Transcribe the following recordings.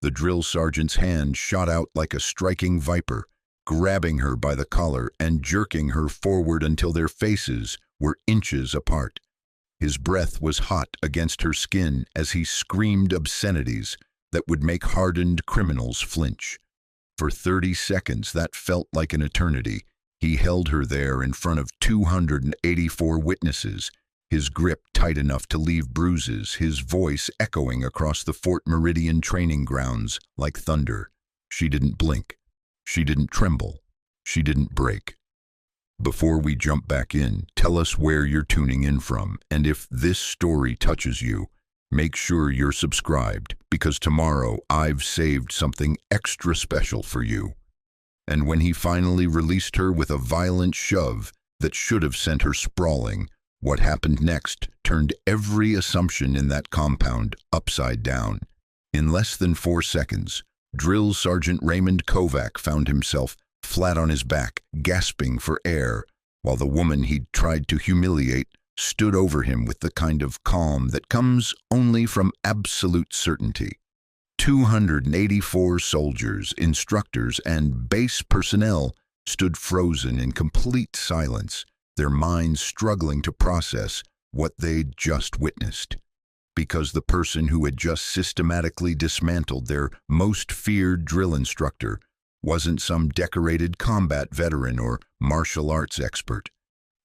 The drill sergeant's hand shot out like a striking viper, grabbing her by the collar and jerking her forward until their faces were inches apart. His breath was hot against her skin as he screamed obscenities that would make hardened criminals flinch. For 30 seconds that felt like an eternity. He held her there in front of 284 witnesses, his grip tight enough to leave bruises, his voice echoing across the Fort Meridian training grounds like thunder. She didn't blink. She didn't tremble. She didn't break. Before we jump back in, tell us where you're tuning in from, and if this story touches you, make sure you're subscribed, because tomorrow I've saved something extra special for you. And when he finally released her with a violent shove that should have sent her sprawling, what happened next turned every assumption in that compound upside down. In less than 4 seconds, Drill Sergeant Raymond Kovak found himself flat on his back, gasping for air, while the woman he'd tried to humiliate stood over him with the kind of calm that comes only from absolute certainty. 284 soldiers, instructors, and base personnel stood frozen in complete silence, their minds struggling to process what they'd just witnessed. Because the person who had just systematically dismantled their most feared drill instructor wasn't some decorated combat veteran or martial arts expert.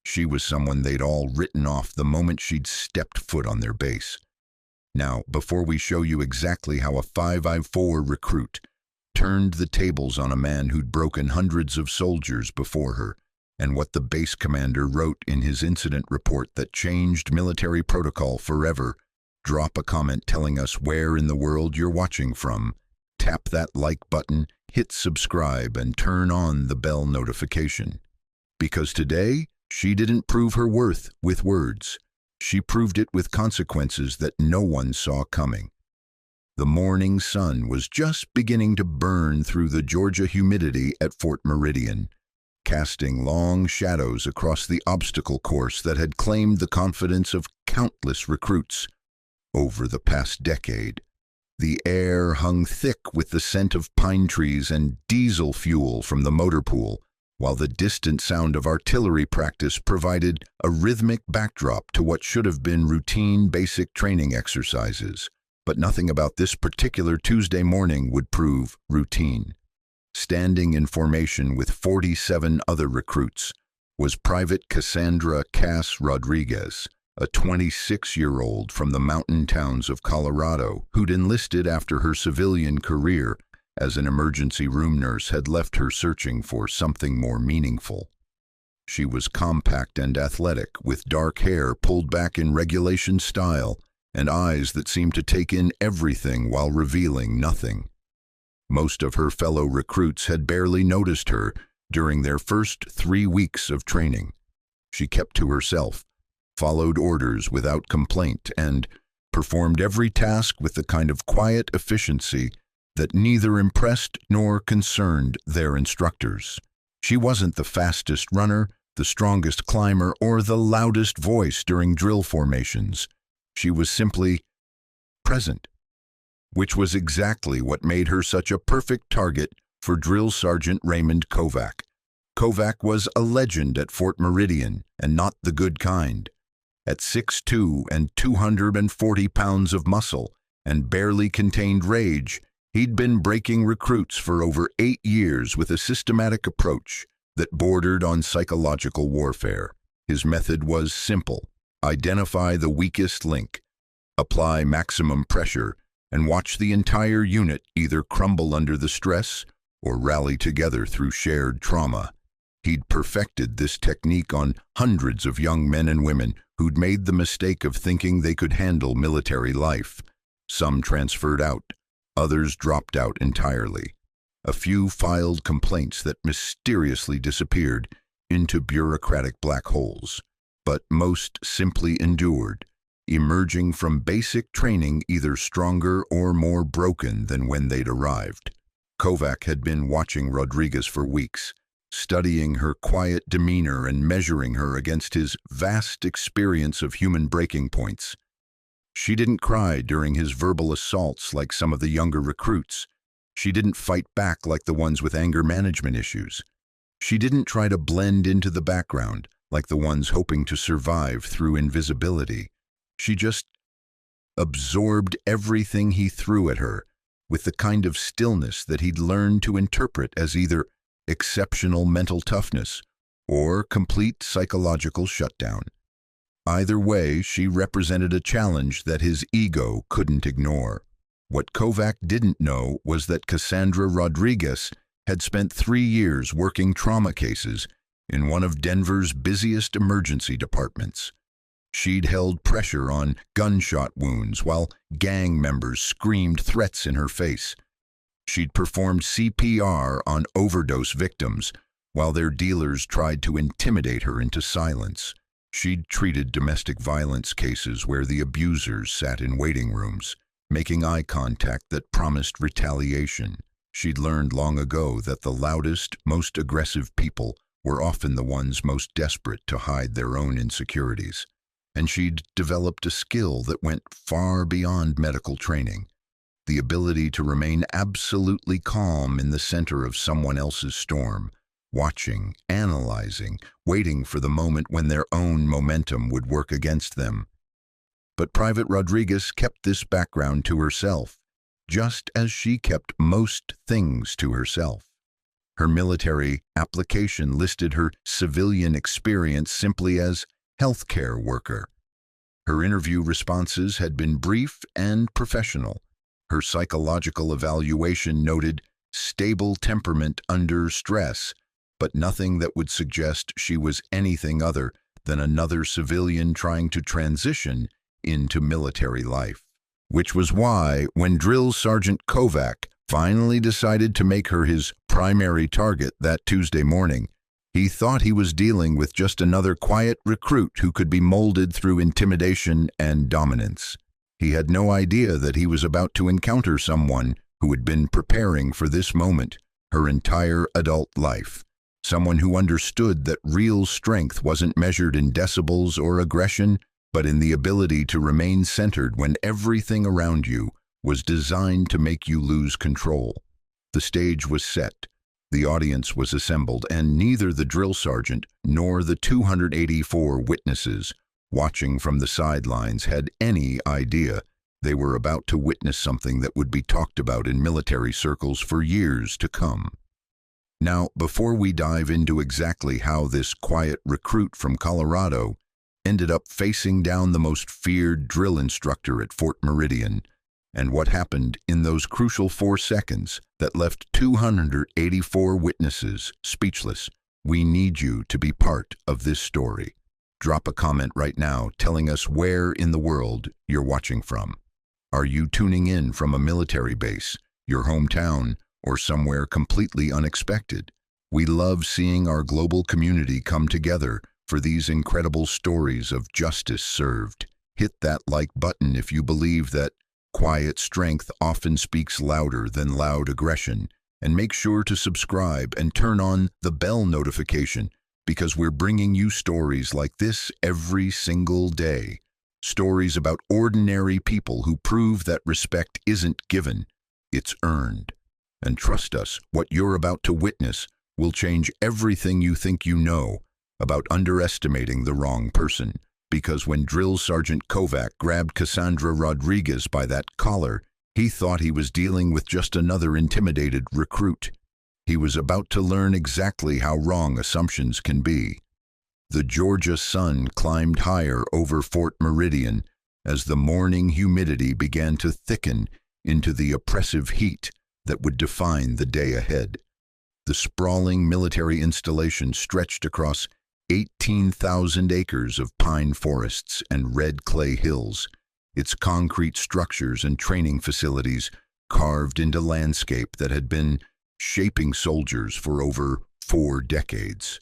She was someone they'd all written off the moment she'd stepped foot on their base. Now, before we show you exactly how a 5i4 recruit turned the tables on a man who'd broken hundreds of soldiers before her, and what the base commander wrote in his incident report that changed military protocol forever, drop a comment telling us where in the world you're watching from. Tap that like button, hit subscribe, and turn on the bell notification. Because today, she didn't prove her worth with words. She proved it with consequences that no one saw coming. The morning sun was just beginning to burn through the Georgia humidity at Fort Meridian, casting long shadows across the obstacle course that had claimed the confidence of countless recruits over the past decade. The air hung thick with the scent of pine trees and diesel fuel from the motor pool, while the distant sound of artillery practice provided a rhythmic backdrop to what should have been routine basic training exercises. But nothing about this particular Tuesday morning would prove routine. Standing in formation with 47 other recruits was Private Cassandra Cass Rodriguez, a 26-year-old from the mountain towns of Colorado who'd enlisted after her civilian career as an emergency room nurse had left her searching for something more meaningful. She was compact and athletic, with dark hair pulled back in regulation style and eyes that seemed to take in everything while revealing nothing. Most of her fellow recruits had barely noticed her during their first 3 weeks of training. She kept to herself, followed orders without complaint, and performed every task with the kind of quiet efficiency that neither impressed nor concerned their instructors. She wasn't the fastest runner, the strongest climber, or the loudest voice during drill formations. She was simply present, which was exactly what made her such a perfect target for Drill Sergeant Raymond Kovak. Kovak was a legend at Fort Meridian, and not the good kind. At 6'2" and 240 pounds of muscle and barely contained rage, he'd been breaking recruits for over 8 years with a systematic approach that bordered on psychological warfare. His method was simple: identify the weakest link, apply maximum pressure, and watch the entire unit either crumble under the stress or rally together through shared trauma. He'd perfected this technique on hundreds of young men and women who'd made the mistake of thinking they could handle military life. Some transferred out, others dropped out entirely. A few filed complaints that mysteriously disappeared into bureaucratic black holes, but most simply endured, emerging from basic training either stronger or more broken than when they'd arrived. Kovak had been watching Rodriguez for weeks, studying her quiet demeanor and measuring her against his vast experience of human breaking points. She didn't cry during his verbal assaults like some of the younger recruits. She didn't fight back like the ones with anger management issues. She didn't try to blend into the background like the ones hoping to survive through invisibility. She just absorbed everything he threw at her with the kind of stillness that he'd learned to interpret as either exceptional mental toughness or complete psychological shutdown. Either way, she represented a challenge that his ego couldn't ignore. What Kovak didn't know was that Cassandra Rodriguez had spent 3 years working trauma cases in one of Denver's busiest emergency departments. She'd held pressure on gunshot wounds while gang members screamed threats in her face. She'd performed CPR on overdose victims while their dealers tried to intimidate her into silence. She'd treated domestic violence cases where the abusers sat in waiting rooms, making eye contact that promised retaliation. She'd learned long ago that the loudest, most aggressive people were often the ones most desperate to hide their own insecurities. And she'd developed a skill that went far beyond medical training, the ability to remain absolutely calm in the center of someone else's storm, watching, analyzing, waiting for the moment when their own momentum would work against them. But Private Rodriguez kept this background to herself, just as she kept most things to herself. Her military application listed her civilian experience simply as healthcare worker. Her interview responses had been brief and professional. Her psychological evaluation noted stable temperament under stress, but nothing that would suggest she was anything other than another civilian trying to transition into military life. Which was why, when Drill Sergeant Kovak finally decided to make her his primary target that Tuesday morning, he thought he was dealing with just another quiet recruit who could be molded through intimidation and dominance. He had no idea that he was about to encounter someone who had been preparing for this moment her entire adult life. Someone who understood that real strength wasn't measured in decibels or aggression, but in the ability to remain centered when everything around you was designed to make you lose control. The stage was set, the audience was assembled, and neither the drill sergeant nor the 284 witnesses watching from the sidelines had any idea they were about to witness something that would be talked about in military circles for years to come. Now, before we dive into exactly how this quiet recruit from Colorado ended up facing down the most feared drill instructor at Fort Meridian, and what happened in those crucial 4 seconds that left 284 witnesses speechless, we need you to be part of this story. Drop a comment right now telling us where in the world you're watching from. Are you tuning in from a military base, your hometown, or somewhere completely unexpected? We love seeing our global community come together for these incredible stories of justice served. Hit that like button if you believe that quiet strength often speaks louder than loud aggression, and make sure to subscribe and turn on the bell notification because we're bringing you stories like this every single day. Stories about ordinary people who prove that respect isn't given, it's earned. And trust us, what you're about to witness will change everything you think you know about underestimating the wrong person. Because when Drill Sergeant Kovak grabbed Cassandra Rodriguez by that collar, he thought he was dealing with just another intimidated recruit. He was about to learn exactly how wrong assumptions can be. The Georgia sun climbed higher over Fort Meridian as the morning humidity began to thicken into the oppressive heat that would define the day ahead. The sprawling military installation stretched across 18,000 acres of pine forests and red clay hills, its concrete structures and training facilities carved into landscape that had been shaping soldiers for over 4 decades.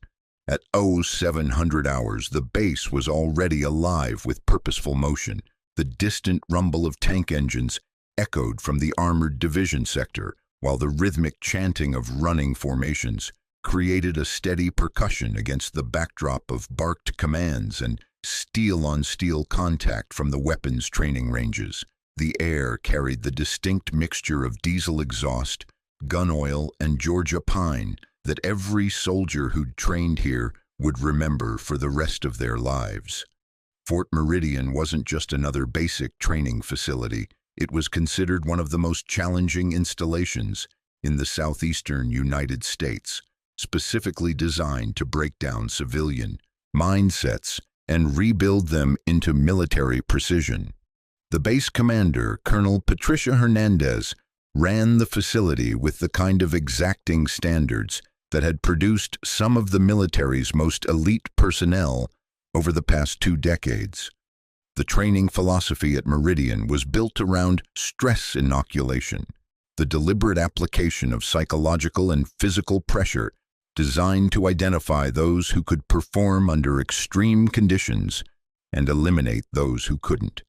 At 0700 hours, the base was already alive with purposeful motion. The distant rumble of tank engines echoed from the armored division sector, while the rhythmic chanting of running formations created a steady percussion against the backdrop of barked commands and steel-on-steel contact from the weapons training ranges. The air carried the distinct mixture of diesel exhaust, gun oil, and Georgia pine that every soldier who'd trained here would remember for the rest of their lives. Fort Meridian wasn't just another basic training facility. It was considered one of the most challenging installations in the southeastern United States, specifically designed to break down civilian mindsets and rebuild them into military precision. The base commander, Colonel Patricia Hernandez, ran the facility with the kind of exacting standards that had produced some of the military's most elite personnel over the past 2 decades. The training philosophy at Meridian was built around stress inoculation, the deliberate application of psychological and physical pressure designed to identify those who could perform under extreme conditions and eliminate those who couldn't.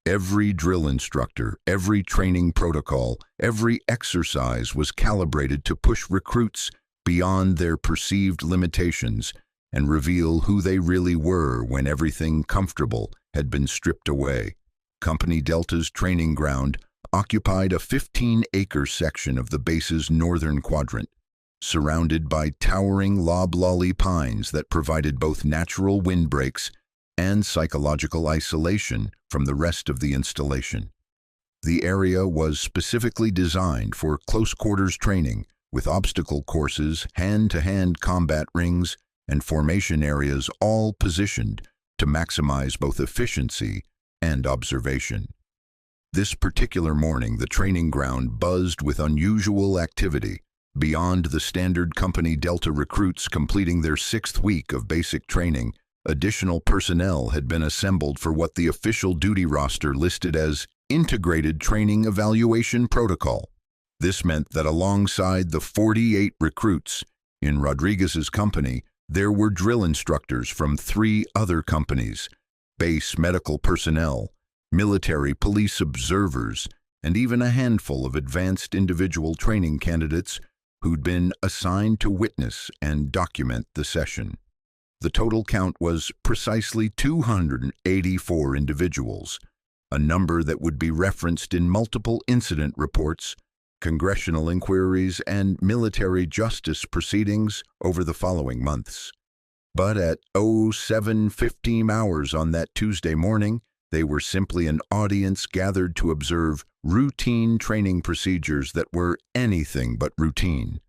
Every drill instructor, every training protocol, every exercise was calibrated to push recruits beyond their perceived limitations and reveal who they really were when everything comfortable had been stripped away. Company Delta's training ground occupied a 15-acre section of the base's northern quadrant, surrounded by towering loblolly pines that provided both natural windbreaks and psychological isolation from the rest of the installation. The area was specifically designed for close-quarters training, with obstacle courses, hand-to-hand combat rings, and formation areas all positioned to maximize both efficiency and observation. This particular morning, the training ground buzzed with unusual activity. Beyond the standard Company Delta recruits completing their 6th week of basic training, additional personnel had been assembled for what the official duty roster listed as Integrated Training Evaluation Protocol. This meant that alongside the 48 recruits in Rodriguez's company, there were drill instructors from 3 other companies, base medical personnel, military police observers, and even a handful of advanced individual training candidates who'd been assigned to witness and document the session. The total count was precisely 284 individuals, a number that would be referenced in multiple incident reports, congressional inquiries, and military justice proceedings over the following months. But at 07:15 hours on that Tuesday morning, they were simply an audience gathered to observe routine training procedures that were anything but routine.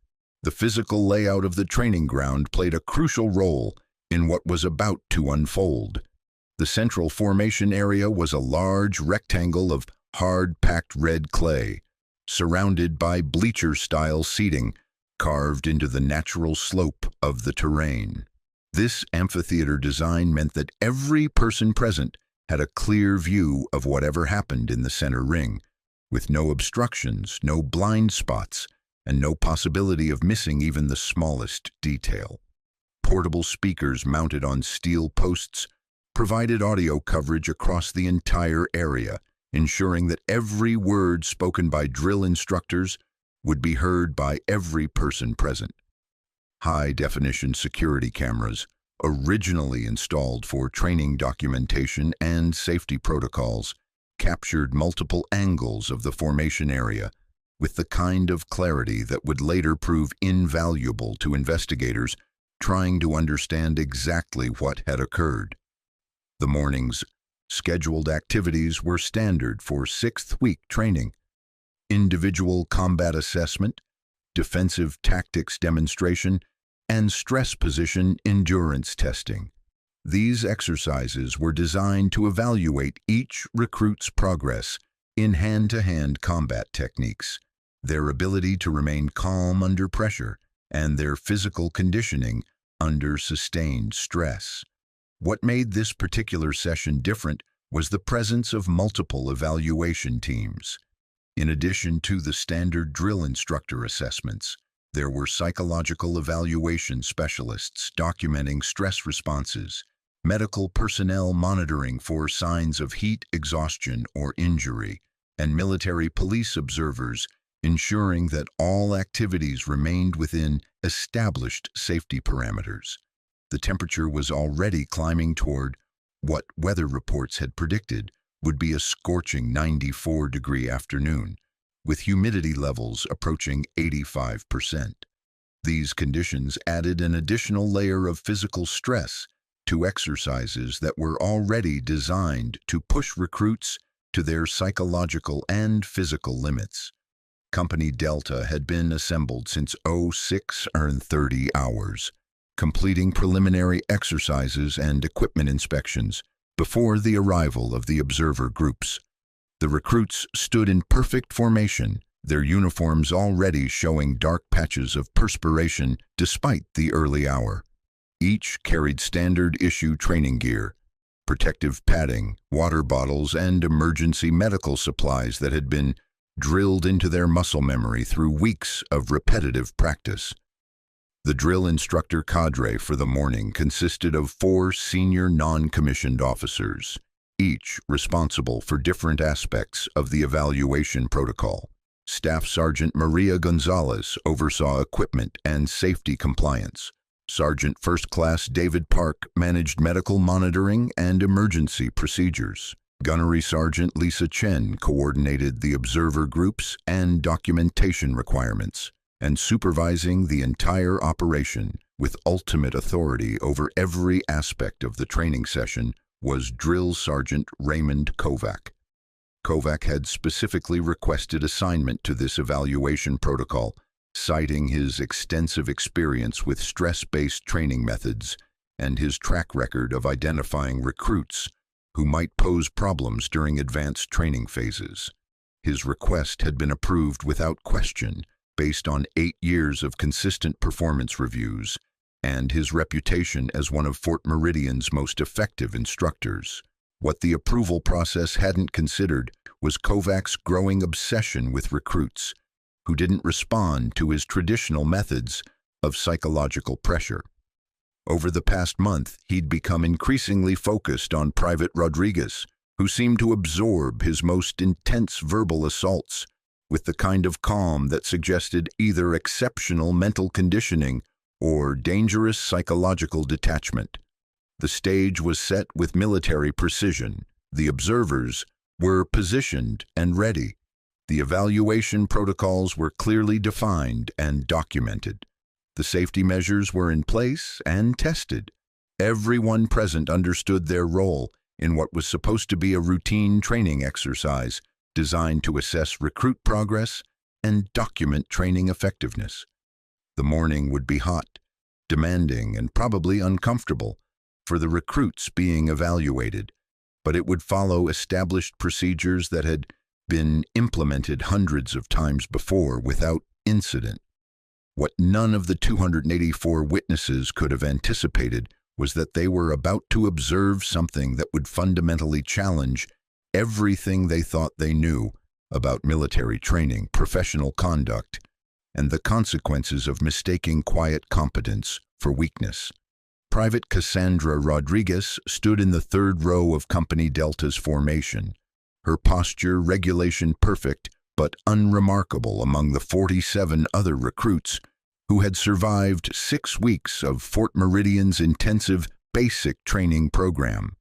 The physical layout of the training ground played a crucial role in what was about to unfold. The central formation area was a large rectangle of hard-packed red clay, surrounded by bleacher-style seating carved into the natural slope of the terrain. This amphitheater design meant that every person present had a clear view of whatever happened in the center ring, with no obstructions, no blind spots, and no possibility of missing even the smallest detail. Portable speakers mounted on steel posts provided audio coverage across the entire area, ensuring that every word spoken by drill instructors would be heard by every person present. High-definition security cameras, originally installed for training documentation and safety protocols, captured multiple angles of the formation area with the kind of clarity that would later prove invaluable to investigators trying to understand exactly what had occurred. The morning's scheduled activities were standard for 6th week training: individual combat assessment, defensive tactics demonstration, and stress position endurance testing. These exercises were designed to evaluate each recruit's progress in hand-to-hand combat techniques, their ability to remain calm under pressure, and their physical conditioning under sustained stress. What made this particular session different was the presence of multiple evaluation teams. In addition to the standard drill instructor assessments, there were psychological evaluation specialists documenting stress responses, medical personnel monitoring for signs of heat exhaustion or injury, and military police observers ensuring that all activities remained within established safety parameters. The temperature was already climbing toward What weather reports had predicted would be a scorching 94-degree afternoon, with humidity levels approaching 85%. These conditions added an additional layer of physical stress to exercises that were already designed to push recruits to their psychological and physical limits. Company Delta had been assembled since 06:30 hours, completing preliminary exercises and equipment inspections before the arrival of the observer groups. The recruits stood in perfect formation, their uniforms already showing dark patches of perspiration despite the early hour. Each carried standard-issue training gear, protective padding, water bottles, and emergency medical supplies that had been drilled into their muscle memory through weeks of repetitive practice. The drill instructor cadre for the morning consisted of 4 senior non-commissioned officers, each responsible for different aspects of the evaluation protocol. Staff Sergeant Maria Gonzalez oversaw equipment and safety compliance. Sergeant First Class David Park managed medical monitoring and emergency procedures. Gunnery Sergeant Lisa Chen coordinated the observer groups and documentation requirements, and supervising the entire operation with ultimate authority over every aspect of the training session was Drill Sergeant Raymond Kovak. Kovak had specifically requested assignment to this evaluation protocol, citing his extensive experience with stress-based training methods and his track record of identifying recruits who might pose problems during advanced training phases. His request had been approved without question, based on 8 years of consistent performance reviews and his reputation as one of Fort Meridian's most effective instructors. What the approval process hadn't considered was Kovak's growing obsession with recruits who didn't respond to his traditional methods of psychological pressure. Over the past month, he'd become increasingly focused on Private Rodriguez, who seemed to absorb his most intense verbal assaults with the kind of calm that suggested either exceptional mental conditioning or dangerous psychological detachment. The stage was set with military precision. The observers were positioned and ready. The evaluation protocols were clearly defined and documented. The safety measures were in place and tested. Everyone present understood their role in what was supposed to be a routine training exercise designed to assess recruit progress and document training effectiveness. The morning would be hot, demanding, and probably uncomfortable for the recruits being evaluated, but it would follow established procedures that had been implemented hundreds of times before without incident. What none of the 284 witnesses could have anticipated was that they were about to observe something that would fundamentally challenge everything they thought they knew about military training, professional conduct, and the consequences of mistaking quiet competence for weakness. Private Cassandra Rodriguez stood in the third row of Company Delta's formation, her posture regulation perfect but unremarkable among the 47 other recruits who had survived 6 weeks of Fort Meridian's intensive basic training program.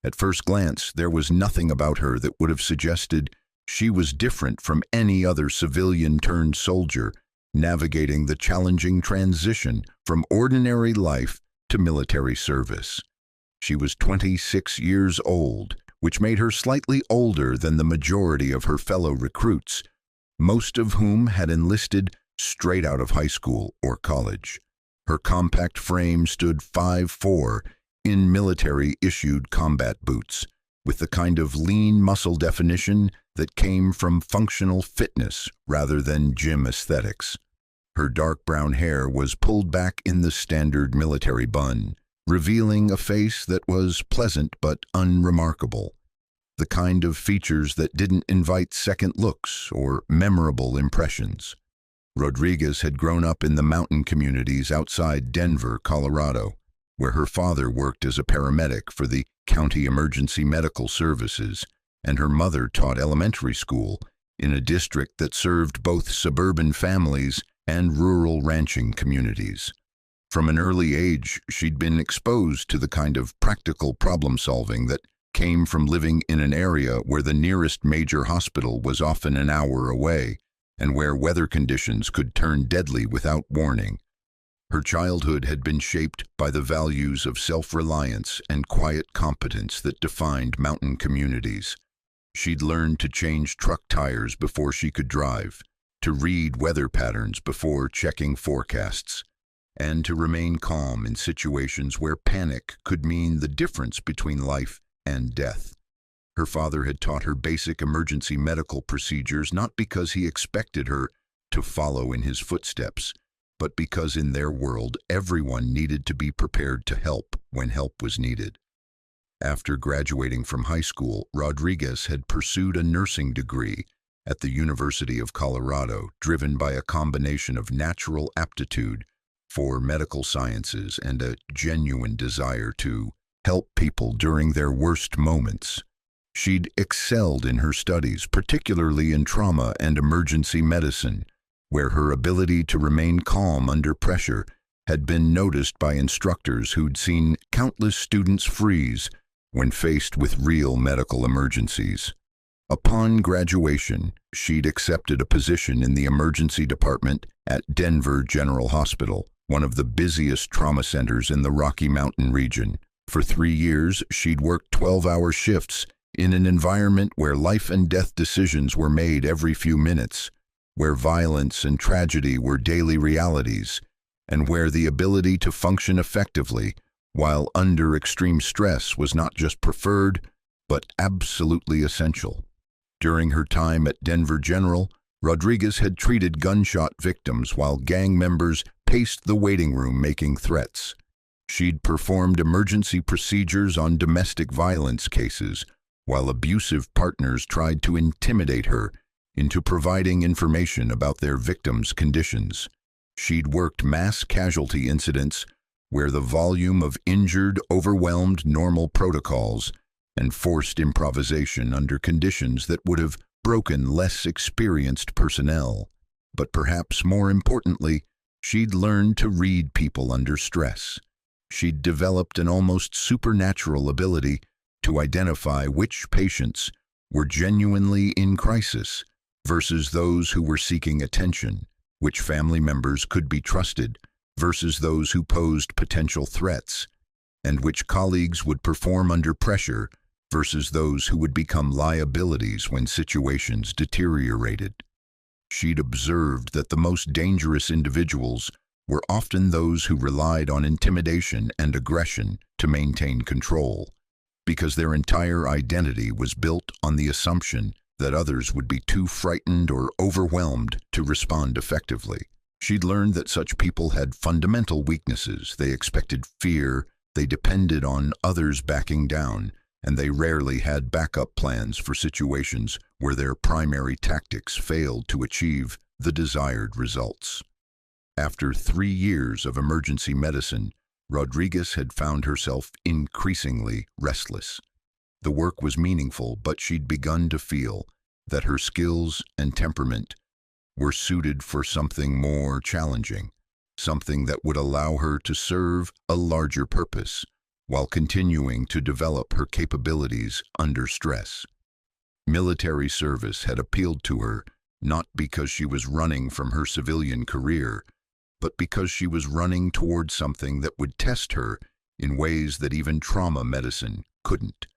At first glance, there was nothing about her that would have suggested she was different from any other civilian-turned-soldier navigating the challenging transition from ordinary life to military service. She was 26 years old, which made her slightly older than the majority of her fellow recruits, most of whom had enlisted straight out of high school or college. Her compact frame stood 5'4" in military-issued combat boots, with the kind of lean muscle definition that came from functional fitness rather than gym aesthetics. Her dark brown hair was pulled back in the standard military bun, revealing a face that was pleasant but unremarkable, the kind of features that didn't invite second looks or memorable impressions. Rodriguez had grown up in the mountain communities outside Denver, Colorado, where her father worked as a paramedic for the County Emergency Medical Services, and her mother taught elementary school in a district that served both suburban families and rural ranching communities. From an early age, she'd been exposed to the kind of practical problem-solving that came from living in an area where the nearest major hospital was often an hour away, and where weather conditions could turn deadly without warning. Her childhood had been shaped by the values of self-reliance and quiet competence that defined mountain communities. She'd learned to change truck tires before she could drive, to read weather patterns before checking forecasts, and to remain calm in situations where panic could mean the difference between life and death. Her father had taught her basic emergency medical procedures not because he expected her to follow in his footsteps, but because in their world everyone needed to be prepared to help when help was needed. After graduating from high school, Rodriguez had pursued a nursing degree at the University of Colorado, driven by a combination of natural aptitude for medical sciences and a genuine desire to help people during their worst moments. She'd excelled in her studies, particularly in trauma and emergency medicine, where her ability to remain calm under pressure had been noticed by instructors who'd seen countless students freeze when faced with real medical emergencies. Upon graduation, she'd accepted a position in the emergency department at Denver General Hospital, one of the busiest trauma centers in the Rocky Mountain region. For 3 years, she'd worked 12-hour shifts in an environment where life and death decisions were made every few minutes, where violence and tragedy were daily realities, and where the ability to function effectively while under extreme stress was not just preferred, but absolutely essential. During her time at Denver General, Rodriguez had treated gunshot victims while gang members paced the waiting room making threats. She'd performed emergency procedures on domestic violence cases, while abusive partners tried to intimidate her into providing information about their victims' conditions. She'd worked mass casualty incidents where the volume of injured overwhelmed normal protocols and forced improvisation under conditions that would have broken less experienced personnel. But perhaps more importantly, she'd learned to read people under stress. She'd developed an almost supernatural ability to identify which patients were genuinely in crisis versus those who were seeking attention, which family members could be trusted versus those who posed potential threats, and which colleagues would perform under pressure versus those who would become liabilities when situations deteriorated. She'd observed that the most dangerous individuals were often those who relied on intimidation and aggression to maintain control, because their entire identity was built on the assumption that others would be too frightened or overwhelmed to respond effectively. She'd learned that such people had fundamental weaknesses. They expected fear, they depended on others backing down, and they rarely had backup plans for situations where their primary tactics failed to achieve the desired results. After 3 years of emergency medicine, Rodriguez had found herself increasingly restless. The work was meaningful, but she'd begun to feel that her skills and temperament were suited for something more challenging, something that would allow her to serve a larger purpose while continuing to develop her capabilities under stress. Military service had appealed to her not because she was running from her civilian career, but because she was running toward something that would test her in ways that even trauma medicine couldn't.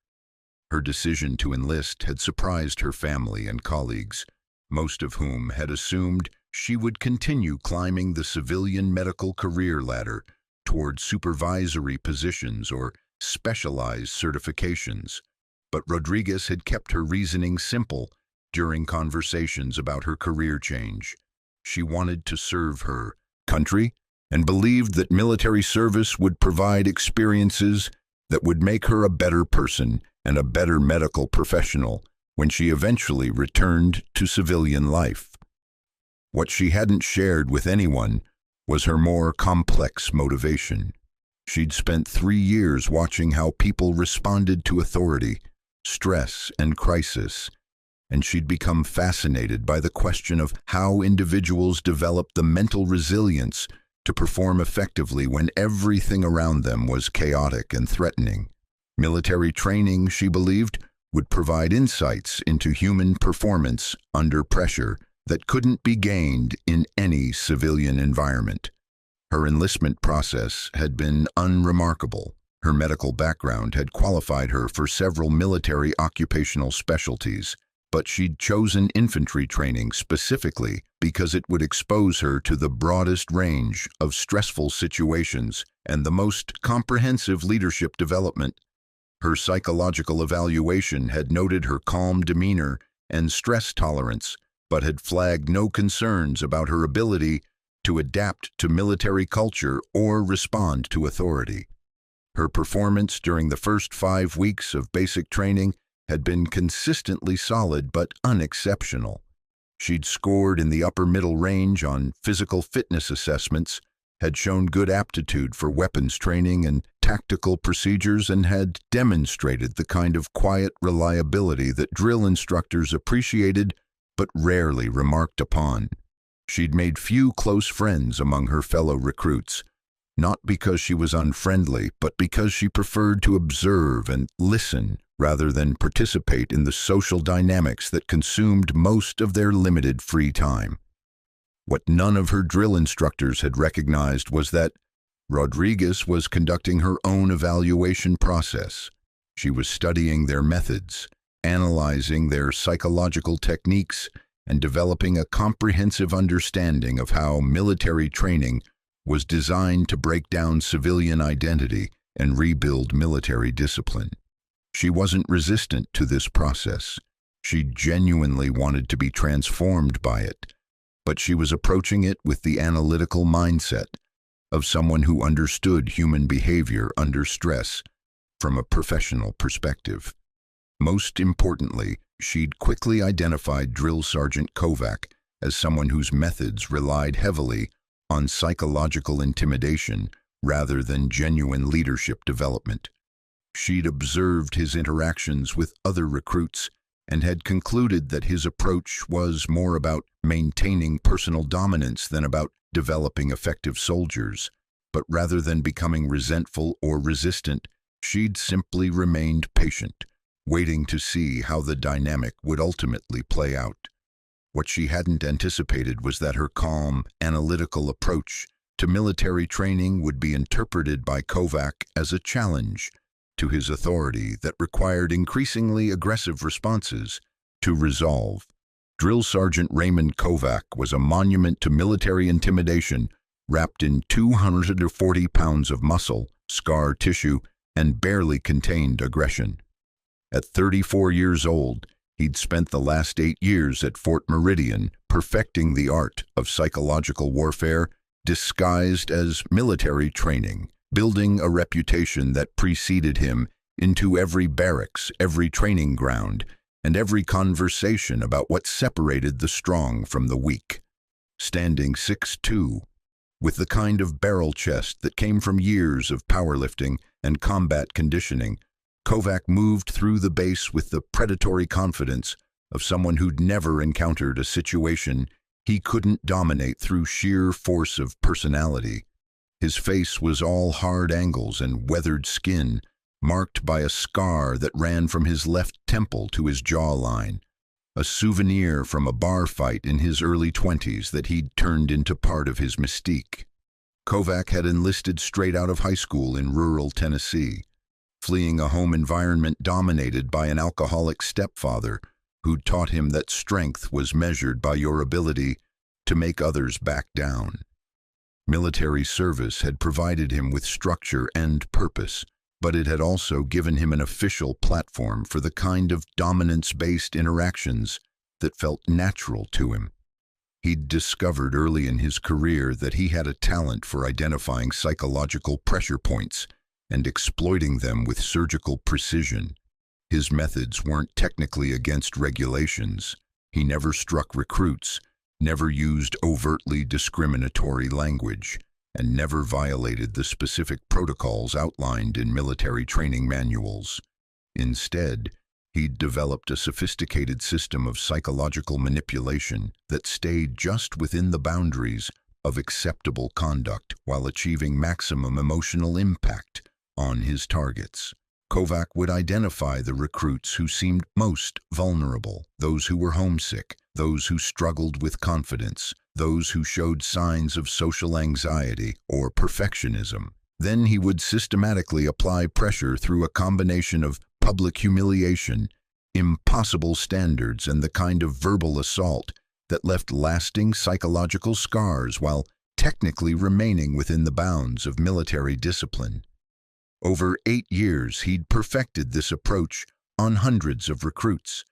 Her decision to enlist had surprised her family and colleagues, most of whom had assumed she would continue climbing the civilian medical career ladder toward supervisory positions or specialized certifications. But Rodriguez had kept her reasoning simple during conversations about her career change. She wanted to serve her country and believed that military service would provide experiences that would make her a better person and a better medical professional when she eventually returned to civilian life. What she hadn't shared with anyone was her more complex motivation. She'd spent 3 years watching how people responded to authority, stress, and crisis, and she'd become fascinated by the question of how individuals develop the mental resilience to perform effectively when everything around them was chaotic and threatening. Military training, she believed, would provide insights into human performance under pressure that couldn't be gained in any civilian environment. Her enlistment process had been unremarkable. Her medical background had qualified her for several military occupational specialties, but she'd chosen infantry training specifically because it would expose her to the broadest range of stressful situations and the most comprehensive leadership development. Her psychological evaluation had noted her calm demeanor and stress tolerance, but had flagged no concerns about her ability to adapt to military culture or respond to authority. Her performance during the first 5 weeks of basic training had been consistently solid but unexceptional. She'd scored in the upper middle range on physical fitness assessments, had shown good aptitude for weapons training and tactical procedures, and had demonstrated the kind of quiet reliability that drill instructors appreciated but rarely remarked upon. She'd made few close friends among her fellow recruits, not because she was unfriendly, but because she preferred to observe and listen rather than participate in the social dynamics that consumed most of their limited free time. What none of her drill instructors had recognized was that Rodriguez was conducting her own evaluation process. She was studying their methods, analyzing their psychological techniques, and developing a comprehensive understanding of how military training was designed to break down civilian identity and rebuild military discipline. She wasn't resistant to this process. She genuinely wanted to be transformed by it, but she was approaching it with the analytical mindset of someone who understood human behavior under stress from a professional perspective. Most importantly, she'd quickly identified Drill Sergeant Kovak as someone whose methods relied heavily on psychological intimidation rather than genuine leadership development. She'd observed his interactions with other recruits and had concluded that his approach was more about maintaining personal dominance than about developing effective soldiers. But rather than becoming resentful or resistant, she'd simply remained patient, waiting to see how the dynamic would ultimately play out. What she hadn't anticipated was that her calm, analytical approach to military training would be interpreted by Kovak as a challenge to his authority that required increasingly aggressive responses to resolve. Drill Sergeant Raymond Kovak was a monument to military intimidation, wrapped in 240 pounds of muscle, scar tissue, and barely contained aggression. At 34 years old, he'd spent the last 8 years at Fort Meridian perfecting the art of psychological warfare disguised as military training, building a reputation that preceded him into every barracks, every training ground, and every conversation about what separated the strong from the weak. Standing 6'2", with the kind of barrel chest that came from years of powerlifting and combat conditioning, Kovak moved through the base with the predatory confidence of someone who'd never encountered a situation he couldn't dominate through sheer force of personality. His face was all hard angles and weathered skin, marked by a scar that ran from his left temple to his jawline, a souvenir from a bar fight in his early 20s that he'd turned into part of his mystique. Kovak had enlisted straight out of high school in rural Tennessee, fleeing a home environment dominated by an alcoholic stepfather who'd taught him that strength was measured by your ability to make others back down. Military service had provided him with structure and purpose, but it had also given him an official platform for the kind of dominance-based interactions that felt natural to him. He'd discovered early in his career that he had a talent for identifying psychological pressure points and exploiting them with surgical precision. His methods weren't technically against regulations. He never struck recruits, never used overtly discriminatory language, and never violated the specific protocols outlined in military training manuals. Instead, he'd developed a sophisticated system of psychological manipulation that stayed just within the boundaries of acceptable conduct while achieving maximum emotional impact on his targets. Kovak would identify the recruits who seemed most vulnerable, those who were homesick, those who struggled with confidence, those who showed signs of social anxiety or perfectionism. Then he would systematically apply pressure through a combination of public humiliation, impossible standards, and the kind of verbal assault that left lasting psychological scars while technically remaining within the bounds of military discipline. Over 8 years, he'd perfected this approach on hundreds of recruits.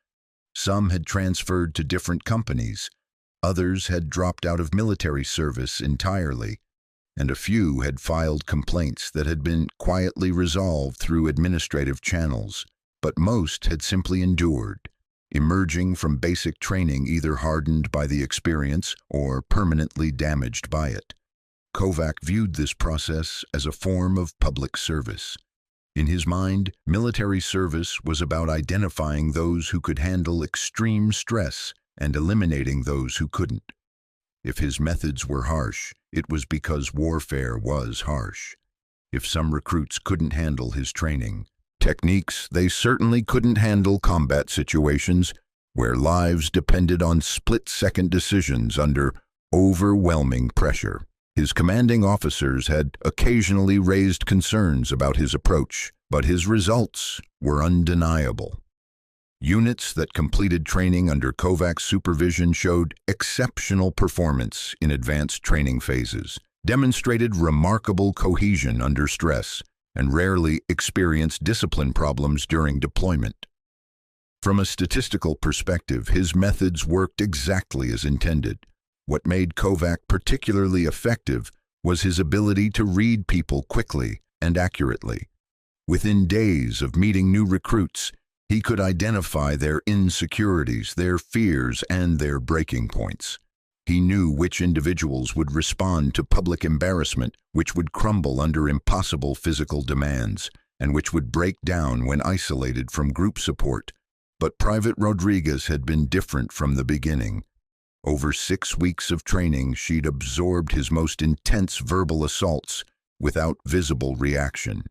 Some had transferred to different companies, others had dropped out of military service entirely, and a few had filed complaints that had been quietly resolved through administrative channels, but most had simply endured, emerging from basic training either hardened by the experience or permanently damaged by it. Kovak viewed this process as a form of public service. In his mind, military service was about identifying those who could handle extreme stress and eliminating those who couldn't. If his methods were harsh, it was because warfare was harsh. If some recruits couldn't handle his training techniques, they certainly couldn't handle combat situations where lives depended on split-second decisions under overwhelming pressure. His commanding officers had occasionally raised concerns about his approach, but his results were undeniable. Units that completed training under Kovak's supervision showed exceptional performance in advanced training phases, demonstrated remarkable cohesion under stress, and rarely experienced discipline problems during deployment. From a statistical perspective, his methods worked exactly as intended. What made Kovak particularly effective was his ability to read people quickly and accurately. Within days of meeting new recruits, he could identify their insecurities, their fears, and their breaking points. He knew which individuals would respond to public embarrassment, which would crumble under impossible physical demands, and which would break down when isolated from group support. But Private Rodriguez had been different from the beginning. Over 6 weeks of training, she'd absorbed his most intense verbal assaults without visible reaction.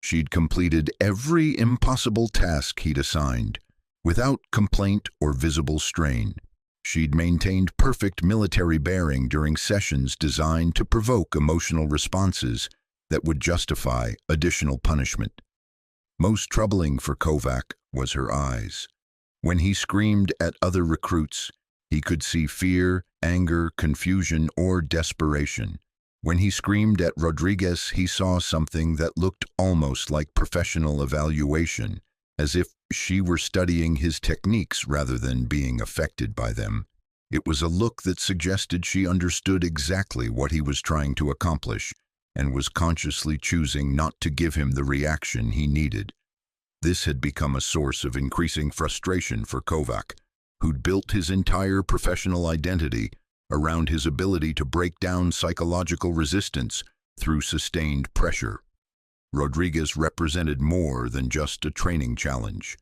She'd completed every impossible task he'd assigned, without complaint or visible strain. She'd maintained perfect military bearing during sessions designed to provoke emotional responses that would justify additional punishment. Most troubling for Kovak was her eyes. When he screamed at other recruits, he could see fear, anger, confusion, or desperation. When he screamed at Rodriguez, he saw something that looked almost like professional evaluation, as if she were studying his techniques rather than being affected by them. It was a look that suggested she understood exactly what he was trying to accomplish and was consciously choosing not to give him the reaction he needed. This had become a source of increasing frustration for Kovak, who'd built his entire professional identity around his ability to break down psychological resistance through sustained pressure. Rodriguez represented more than just a training challenge.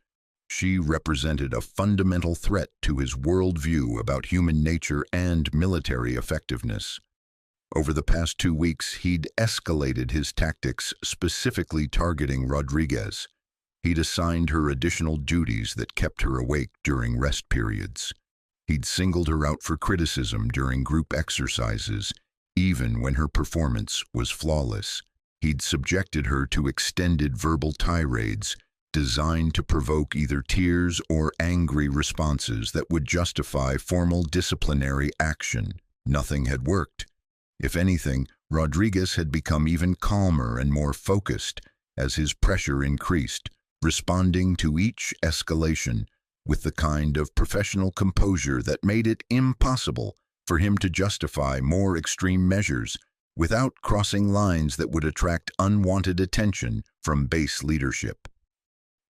She represented a fundamental threat to his worldview about human nature and military effectiveness. Over the past 2 weeks, he'd escalated his tactics, specifically targeting Rodriguez. He'd assigned her additional duties that kept her awake during rest periods. He'd singled her out for criticism during group exercises, even when her performance was flawless. He'd subjected her to extended verbal tirades designed to provoke either tears or angry responses that would justify formal disciplinary action. Nothing had worked. If anything, Rodriguez had become even calmer and more focused as his pressure increased, responding to each escalation with the kind of professional composure that made it impossible for him to justify more extreme measures without crossing lines that would attract unwanted attention from base leadership.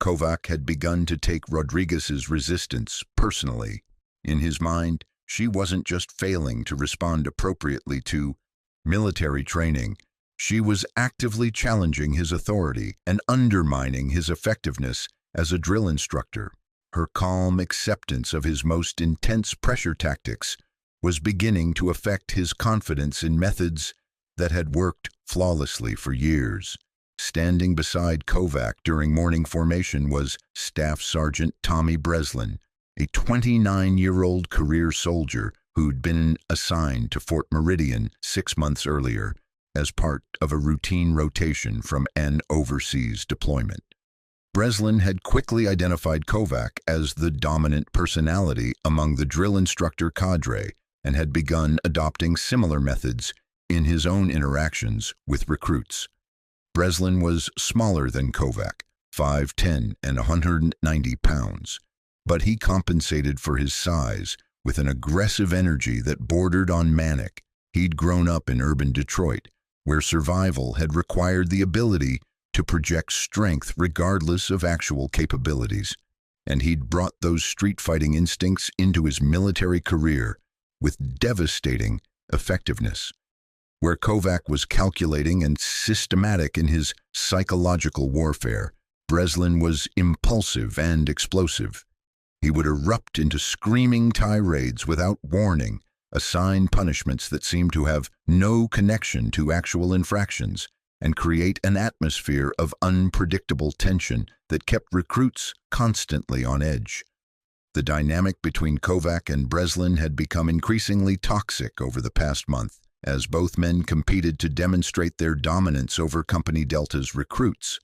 Kovak had begun to take Rodriguez's resistance personally. In his mind, she wasn't just failing to respond appropriately to military training. She was actively challenging his authority and undermining his effectiveness as a drill instructor. Her calm acceptance of his most intense pressure tactics was beginning to affect his confidence in methods that had worked flawlessly for years. Standing beside Kovak during morning formation was Staff Sergeant Tommy Breslin, a 29-year-old career soldier who'd been assigned to Fort Meridian 6 months earlier as part of a routine rotation from an overseas deployment. Breslin had quickly identified Kovak as the dominant personality among the drill instructor cadre and had begun adopting similar methods in his own interactions with recruits. Breslin was smaller than Kovak, 5'10" and 190 pounds, but he compensated for his size with an aggressive energy that bordered on manic. He'd grown up in urban Detroit, where survival had required the ability to project strength regardless of actual capabilities, and he'd brought those street-fighting instincts into his military career with devastating effectiveness. Where Kovak was calculating and systematic in his psychological warfare, Breslin was impulsive and explosive. He would erupt into screaming tirades without warning, assign punishments that seemed to have no connection to actual infractions, and create an atmosphere of unpredictable tension that kept recruits constantly on edge. The dynamic between Kovak and Breslin had become increasingly toxic over the past month, as both men competed to demonstrate their dominance over Company Delta's recruits.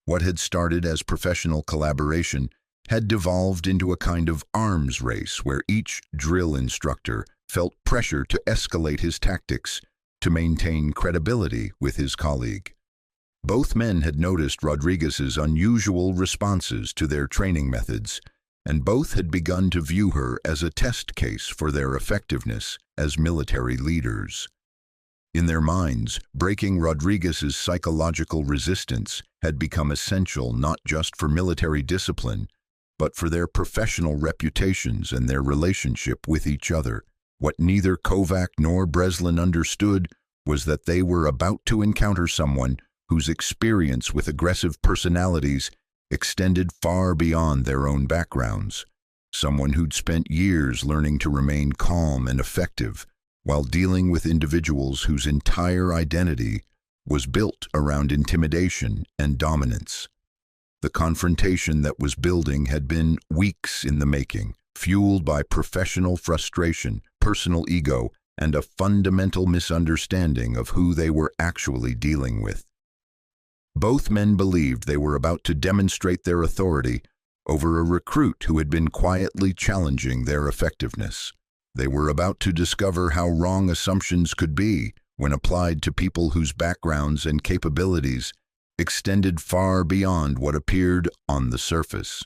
What had started as professional collaboration had devolved into a kind of arms race where each drill instructor felt pressure to escalate his tactics to maintain credibility with his colleague. Both men had noticed Rodriguez's unusual responses to their training methods, and both had begun to view her as a test case for their effectiveness as military leaders. In their minds, breaking Rodriguez's psychological resistance had become essential not just for military discipline, but for their professional reputations and their relationship with each other. What neither Kovak nor Breslin understood was that they were about to encounter someone whose experience with aggressive personalities extended far beyond their own backgrounds, someone who'd spent years learning to remain calm and effective while dealing with individuals whose entire identity was built around intimidation and dominance. The confrontation that was building had been weeks in the making, fueled by professional frustration, personal ego, and a fundamental misunderstanding of who they were actually dealing with. Both men believed they were about to demonstrate their authority over a recruit who had been quietly challenging their effectiveness. They were about to discover how wrong assumptions could be when applied to people whose backgrounds and capabilities extended far beyond what appeared on the surface.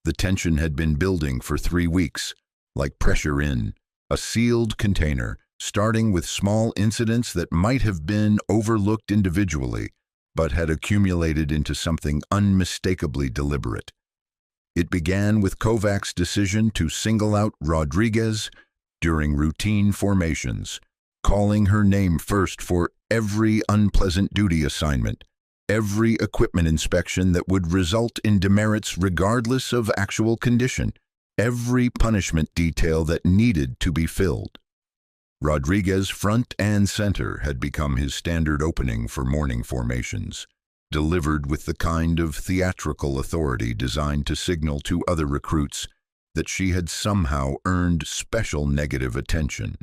The tension had been building for 3 weeks, like pressure in a sealed container, starting with small incidents that might have been overlooked individually, but had accumulated into something unmistakably deliberate. It began with Kovak's decision to single out Rodriguez during routine formations, calling her name first for every unpleasant duty assignment, every equipment inspection that would result in demerits regardless of actual condition, every punishment detail that needed to be filled. Rodriguez, front and center, had become his standard opening for morning formations, delivered with the kind of theatrical authority designed to signal to other recruits that she had somehow earned special negative attention.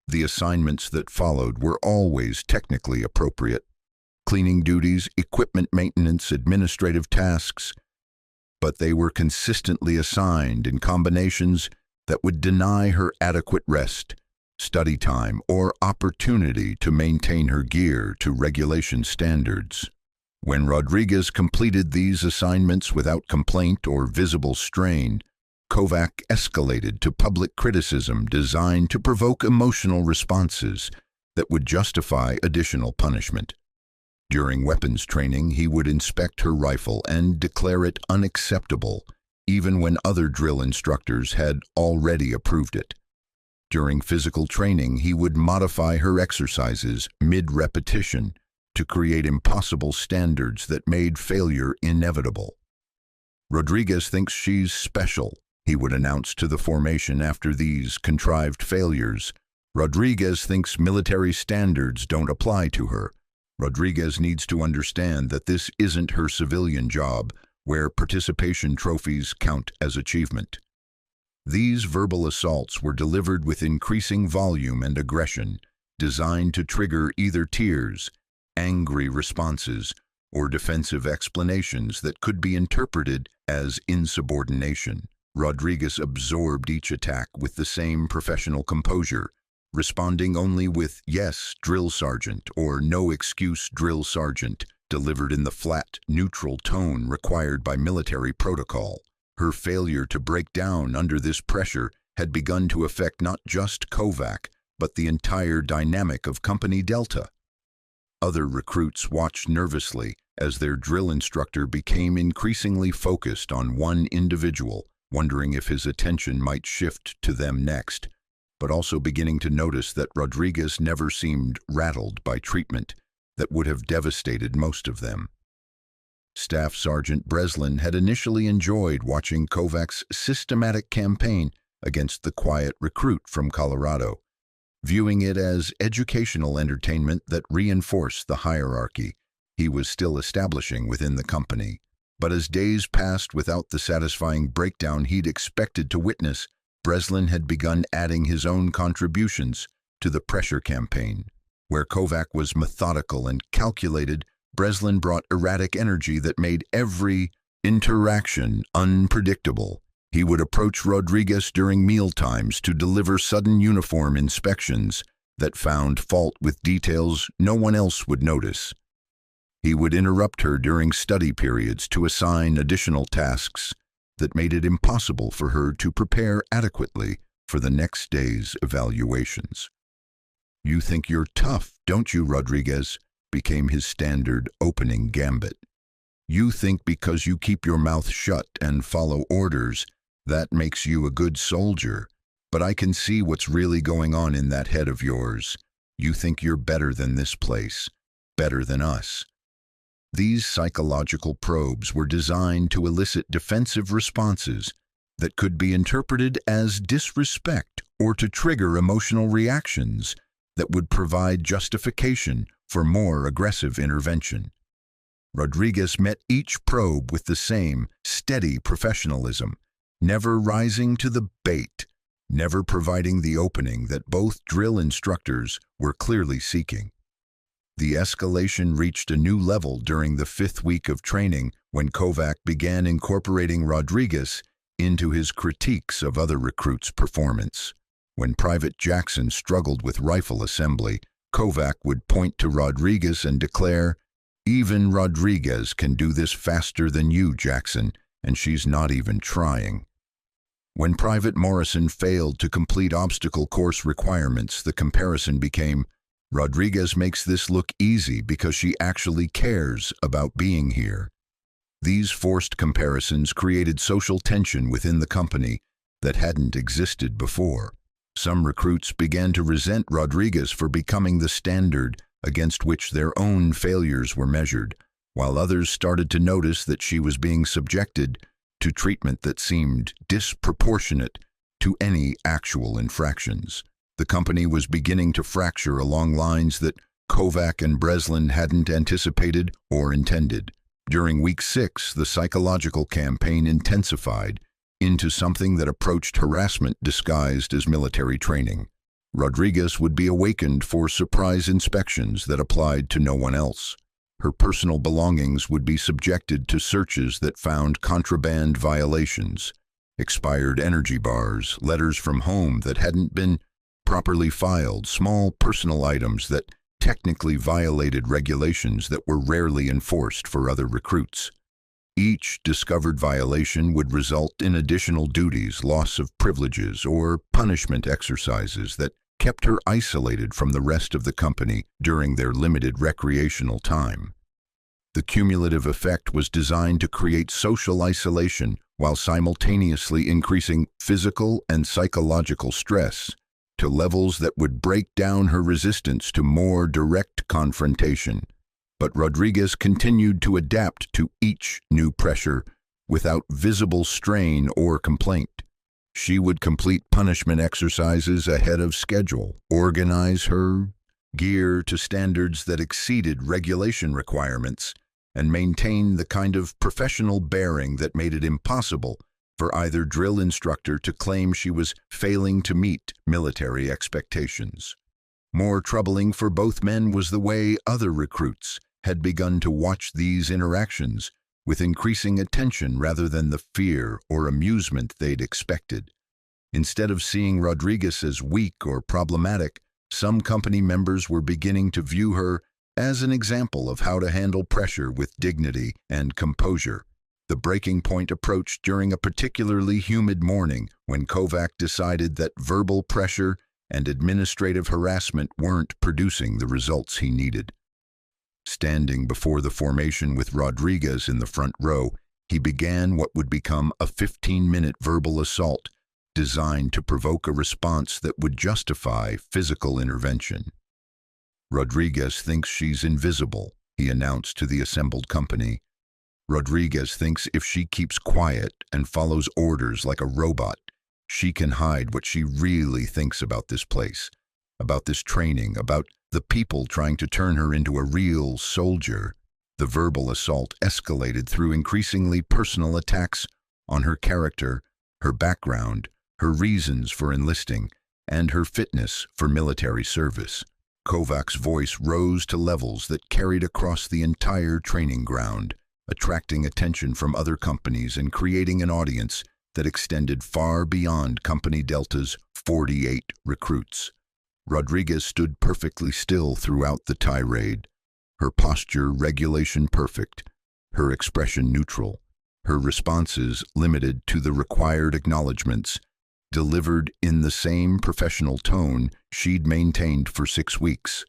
The assignments that followed were always technically appropriate: cleaning duties, equipment maintenance, administrative tasks, but they were consistently assigned in combinations that would deny her adequate rest, study time, or opportunity to maintain her gear to regulation standards. When Rodriguez completed these assignments without complaint or visible strain, Kovak escalated to public criticism designed to provoke emotional responses that would justify additional punishment. During weapons training, he would inspect her rifle and declare it unacceptable, even when other drill instructors had already approved it. During physical training, he would modify her exercises mid-repetition to create impossible standards that made failure inevitable. Rodriguez thinks she's special, he would announce to the formation after these contrived failures. Rodriguez thinks military standards don't apply to her. Rodriguez needs to understand that this isn't her civilian job, where participation trophies count as achievement. These verbal assaults were delivered with increasing volume and aggression, designed to trigger either tears, angry responses, or defensive explanations that could be interpreted as insubordination. Rodriguez absorbed each attack with the same professional composure, responding only with "yes, drill sergeant" or "no excuse, drill sergeant," delivered in the flat, neutral tone required by military protocol. Her failure to break down under this pressure had begun to affect not just Kovak, but the entire dynamic of Company Delta. Other recruits watched nervously as their drill instructor became increasingly focused on one individual, wondering if his attention might shift to them next, but also beginning to notice that Rodriguez never seemed rattled by treatment that would have devastated most of them. Staff Sergeant Breslin had initially enjoyed watching Kovak's systematic campaign against the quiet recruit from Colorado, viewing it as educational entertainment that reinforced the hierarchy he was still establishing within the company. But as days passed without the satisfying breakdown he'd expected to witness, Breslin had begun adding his own contributions to the pressure campaign. Where Kovak was methodical and calculated, Breslin brought erratic energy that made every interaction unpredictable. He would approach Rodriguez during mealtimes to deliver sudden uniform inspections that found fault with details no one else would notice. He would interrupt her during study periods to assign additional tasks that made it impossible for her to prepare adequately for the next day's evaluations. "You think you're tough, don't you, Rodriguez?" became his standard opening gambit. "You think because you keep your mouth shut and follow orders, that makes you a good soldier. But I can see what's really going on in that head of yours. You think you're better than this place, better than us." These psychological probes were designed to elicit defensive responses that could be interpreted as disrespect or to trigger emotional reactions that would provide justification for more aggressive intervention. Rodriguez met each probe with the same steady professionalism, never rising to the bait, never providing the opening that both drill instructors were clearly seeking. The escalation reached a new level during the 5th week of training when Kovak began incorporating Rodriguez into his critiques of other recruits' performance. When Private Jackson struggled with rifle assembly, Kovak would point to Rodriguez and declare, "Even Rodriguez can do this faster than you, Jackson, and she's not even trying." When Private Morrison failed to complete obstacle course requirements, the comparison became, "Rodriguez makes this look easy because she actually cares about being here." These forced comparisons created social tension within the company that hadn't existed before. Some recruits began to resent Rodriguez for becoming the standard against which their own failures were measured, while others started to notice that she was being subjected to treatment that seemed disproportionate to any actual infractions. The company was beginning to fracture along lines that Kovak and Breslin hadn't anticipated or intended. During week 6, the psychological campaign intensified into something that approached harassment disguised as military training. Rodriguez would be awakened for surprise inspections that applied to no one else. Her personal belongings would be subjected to searches that found contraband violations, expired energy bars, letters from home that hadn't been properly filed, small personal items that technically violated regulations that were rarely enforced for other recruits. Each discovered violation would result in additional duties, loss of privileges, or punishment exercises that kept her isolated from the rest of the company during their limited recreational time. The cumulative effect was designed to create social isolation while simultaneously increasing physical and psychological stress to levels that would break down her resistance to more direct confrontation. But Rodriguez continued to adapt to each new pressure without visible strain or complaint. She would complete punishment exercises ahead of schedule, organize her gear to standards that exceeded regulation requirements, and maintain the kind of professional bearing that made it impossible for either drill instructor to claim she was failing to meet military expectations. More troubling for both men was the way other recruits had begun to watch these interactions with increasing attention rather than the fear or amusement they'd expected. Instead of seeing Rodriguez as weak or problematic, some company members were beginning to view her as an example of how to handle pressure with dignity and composure. The breaking point approached during a particularly humid morning when Kovak decided that verbal pressure and administrative harassment weren't producing the results he needed. Standing before the formation with Rodriguez in the front row, he began what would become a 15-minute verbal assault designed to provoke a response that would justify physical intervention. "Rodriguez thinks she's invisible," he announced to the assembled company. "Rodriguez thinks if she keeps quiet and follows orders like a robot, she can hide what she really thinks about this place, about this training, about the people trying to turn her into a real soldier." The verbal assault escalated through increasingly personal attacks on her character, her background, her reasons for enlisting, and her fitness for military service. Kovak's voice rose to levels that carried across the entire training ground, attracting attention from other companies and creating an audience that extended far beyond Company Delta's 48 recruits. Rodriguez stood perfectly still throughout the tirade, her posture regulation perfect, her expression neutral, her responses limited to the required acknowledgments, delivered in the same professional tone she'd maintained for 6 weeks.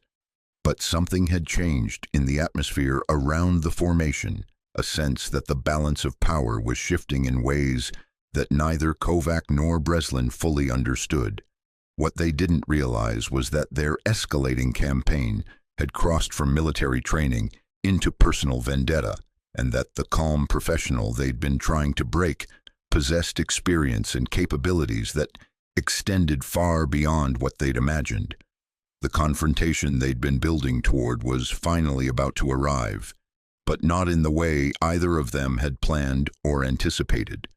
But something had changed in the atmosphere around the formation, a sense that the balance of power was shifting in ways that neither Kovak nor Breslin fully understood. What they didn't realize was that their escalating campaign had crossed from military training into personal vendetta, and that the calm professional they'd been trying to break possessed experience and capabilities that extended far beyond what they'd imagined. The confrontation they'd been building toward was finally about to arrive, but not in the way either of them had planned or anticipated.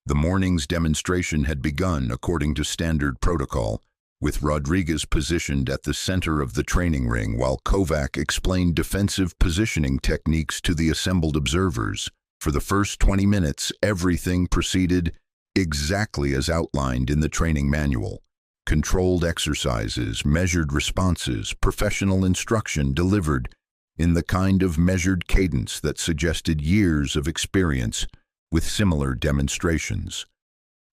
The morning's demonstration had begun according to standard protocol, with Rodriguez positioned at the center of the training ring while Kovak explained defensive positioning techniques to the assembled observers. For the first 20 minutes, everything proceeded exactly as outlined in the training manual. Controlled exercises, measured responses, professional instruction delivered in the kind of measured cadence that suggested years of experience with similar demonstrations.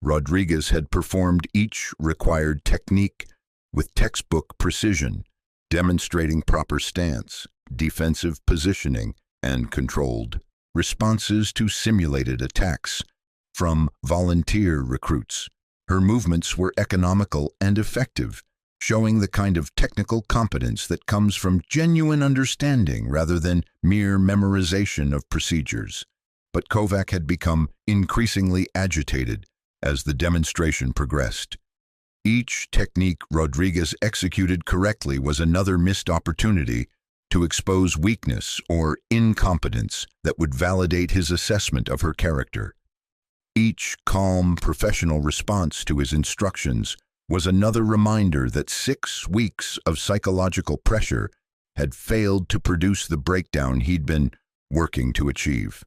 Rodriguez had performed each required technique with textbook precision, demonstrating proper stance, defensive positioning, and controlled responses to simulated attacks from volunteer recruits. Her movements were economical and effective, showing the kind of technical competence that comes from genuine understanding rather than mere memorization of procedures. But Kovak had become increasingly agitated as the demonstration progressed. Each technique Rodriguez executed correctly was another missed opportunity to expose weakness or incompetence that would validate his assessment of her character. Each calm, professional response to his instructions was another reminder that 6 weeks of psychological pressure had failed to produce the breakdown he'd been working to achieve.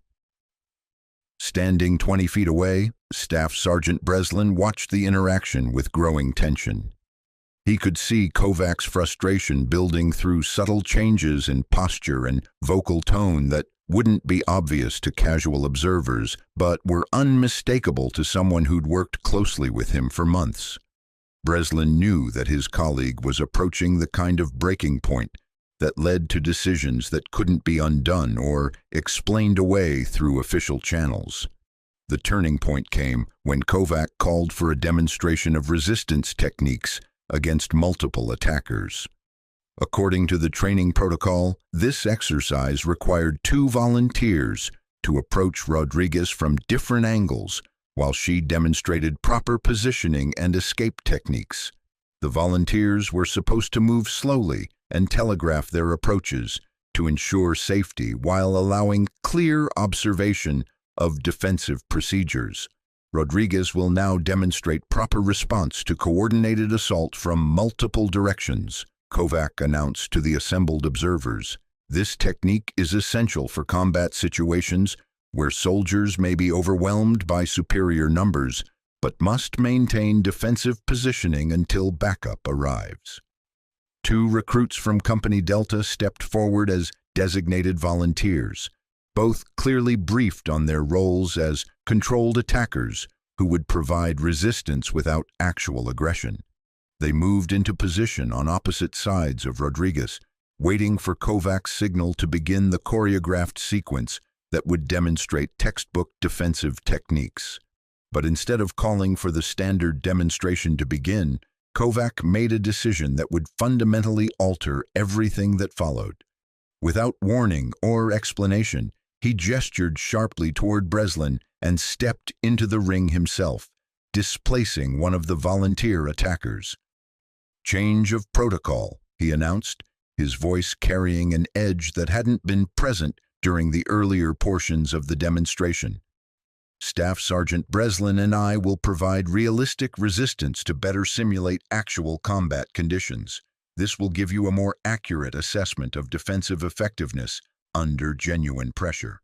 Standing 20 feet away, Staff Sergeant Breslin watched the interaction with growing tension. He could see Kovak's frustration building through subtle changes in posture and vocal tone that wouldn't be obvious to casual observers, but were unmistakable to someone who'd worked closely with him for months. Breslin knew that his colleague was approaching the kind of breaking point that led to decisions that couldn't be undone or explained away through official channels. The turning point came when Kovak called for a demonstration of resistance techniques against multiple attackers. According to the training protocol, this exercise required 2 volunteers to approach Rodriguez from different angles while she demonstrated proper positioning and escape techniques. The volunteers were supposed to move slowly and telegraph their approaches to ensure safety while allowing clear observation of defensive procedures. Rodriguez will now demonstrate proper response to coordinated assault from multiple directions, Kovak announced to the assembled observers. This technique is essential for combat situations where soldiers may be overwhelmed by superior numbers, but must maintain defensive positioning until backup arrives. 2 recruits from Company Delta stepped forward as designated volunteers, both clearly briefed on their roles as controlled attackers who would provide resistance without actual aggression. They moved into position on opposite sides of Rodriguez, waiting for Kovak's signal to begin the choreographed sequence that would demonstrate textbook defensive techniques. But instead of calling for the standard demonstration to begin, Kovak made a decision that would fundamentally alter everything that followed. Without warning or explanation, he gestured sharply toward Breslin and stepped into the ring himself, displacing one of the volunteer attackers. "Change of protocol," he announced, his voice carrying an edge that hadn't been present during the earlier portions of the demonstration. "Staff Sergeant Breslin and I will provide realistic resistance to better simulate actual combat conditions. This will give you a more accurate assessment of defensive effectiveness under genuine pressure."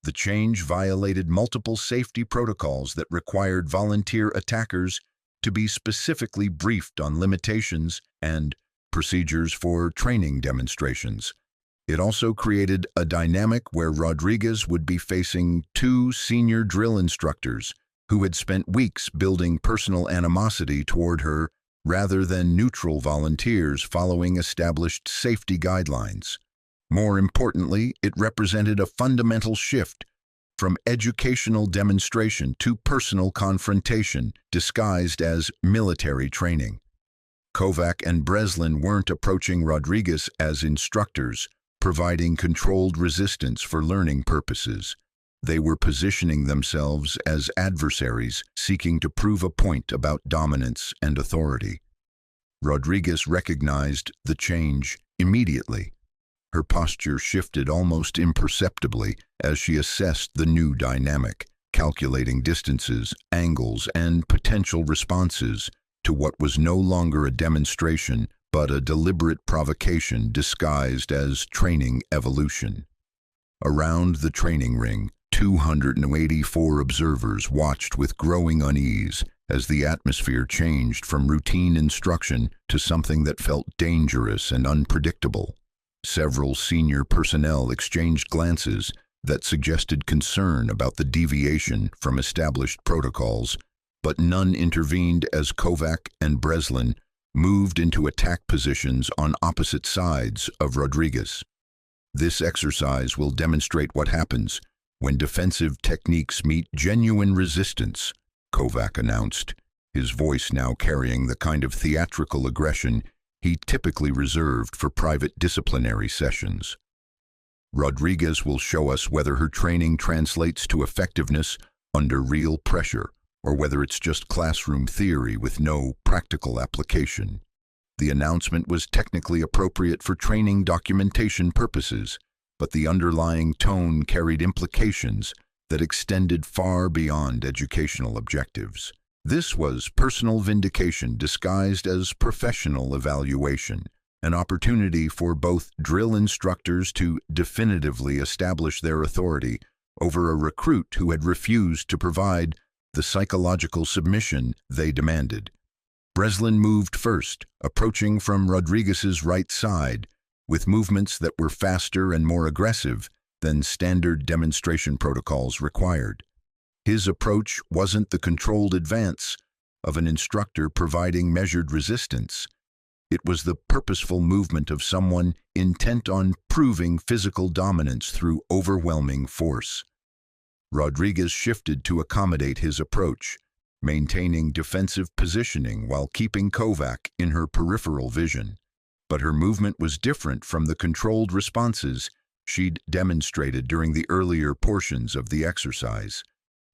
The change violated multiple safety protocols that required volunteer attackers to be specifically briefed on limitations and procedures for training demonstrations. It also created a dynamic where Rodriguez would be facing 2 senior drill instructors who had spent weeks building personal animosity toward her rather than neutral volunteers following established safety guidelines. More importantly, it represented a fundamental shift from educational demonstration to personal confrontation disguised as military training. Kovak and Breslin weren't approaching Rodriguez as instructors, providing controlled resistance for learning purposes. They were positioning themselves as adversaries seeking to prove a point about dominance and authority. Rodriguez recognized the change immediately. Her posture shifted almost imperceptibly as she assessed the new dynamic, calculating distances, angles, and potential responses to what was no longer a demonstration but a deliberate provocation disguised as training evolution. Around the training ring, 284 observers watched with growing unease as the atmosphere changed from routine instruction to something that felt dangerous and unpredictable. Several senior personnel exchanged glances that suggested concern about the deviation from established protocols, but none intervened as Kovak and Breslin moved into attack positions on opposite sides of Rodriguez. This exercise will demonstrate what happens when defensive techniques meet genuine resistance, Kovak announced, his voice now carrying the kind of theatrical aggression he typically reserved for private disciplinary sessions. Rodriguez will show us whether her training translates to effectiveness under real pressure, or whether it's just classroom theory with no practical application. The announcement was technically appropriate for training documentation purposes, but the underlying tone carried implications that extended far beyond educational objectives. This was personal vindication disguised as professional evaluation, an opportunity for both drill instructors to definitively establish their authority over a recruit who had refused to provide the psychological submission they demanded. Breslin moved first, approaching from Rodriguez's right side, with movements that were faster and more aggressive than standard demonstration protocols required. His approach wasn't the controlled advance of an instructor providing measured resistance. It was the purposeful movement of someone intent on proving physical dominance through overwhelming force. Rodriguez shifted to accommodate his approach, maintaining defensive positioning while keeping Kovak in her peripheral vision. But her movement was different from the controlled responses she'd demonstrated during the earlier portions of the exercise.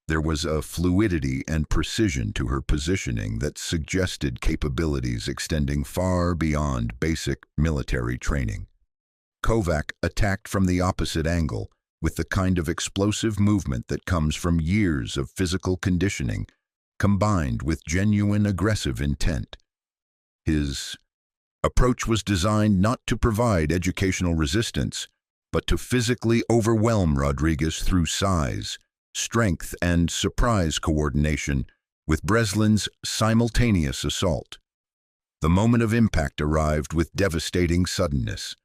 There was a fluidity and precision to her positioning that suggested capabilities extending far beyond basic military training. Kovak attacked from the opposite angle, with the kind of explosive movement that comes from years of physical conditioning, combined with genuine aggressive intent. His approach was designed not to provide educational resistance, but to physically overwhelm Rodriguez through size, strength, and surprise coordination with Breslin's simultaneous assault. The moment of impact arrived with devastating suddenness.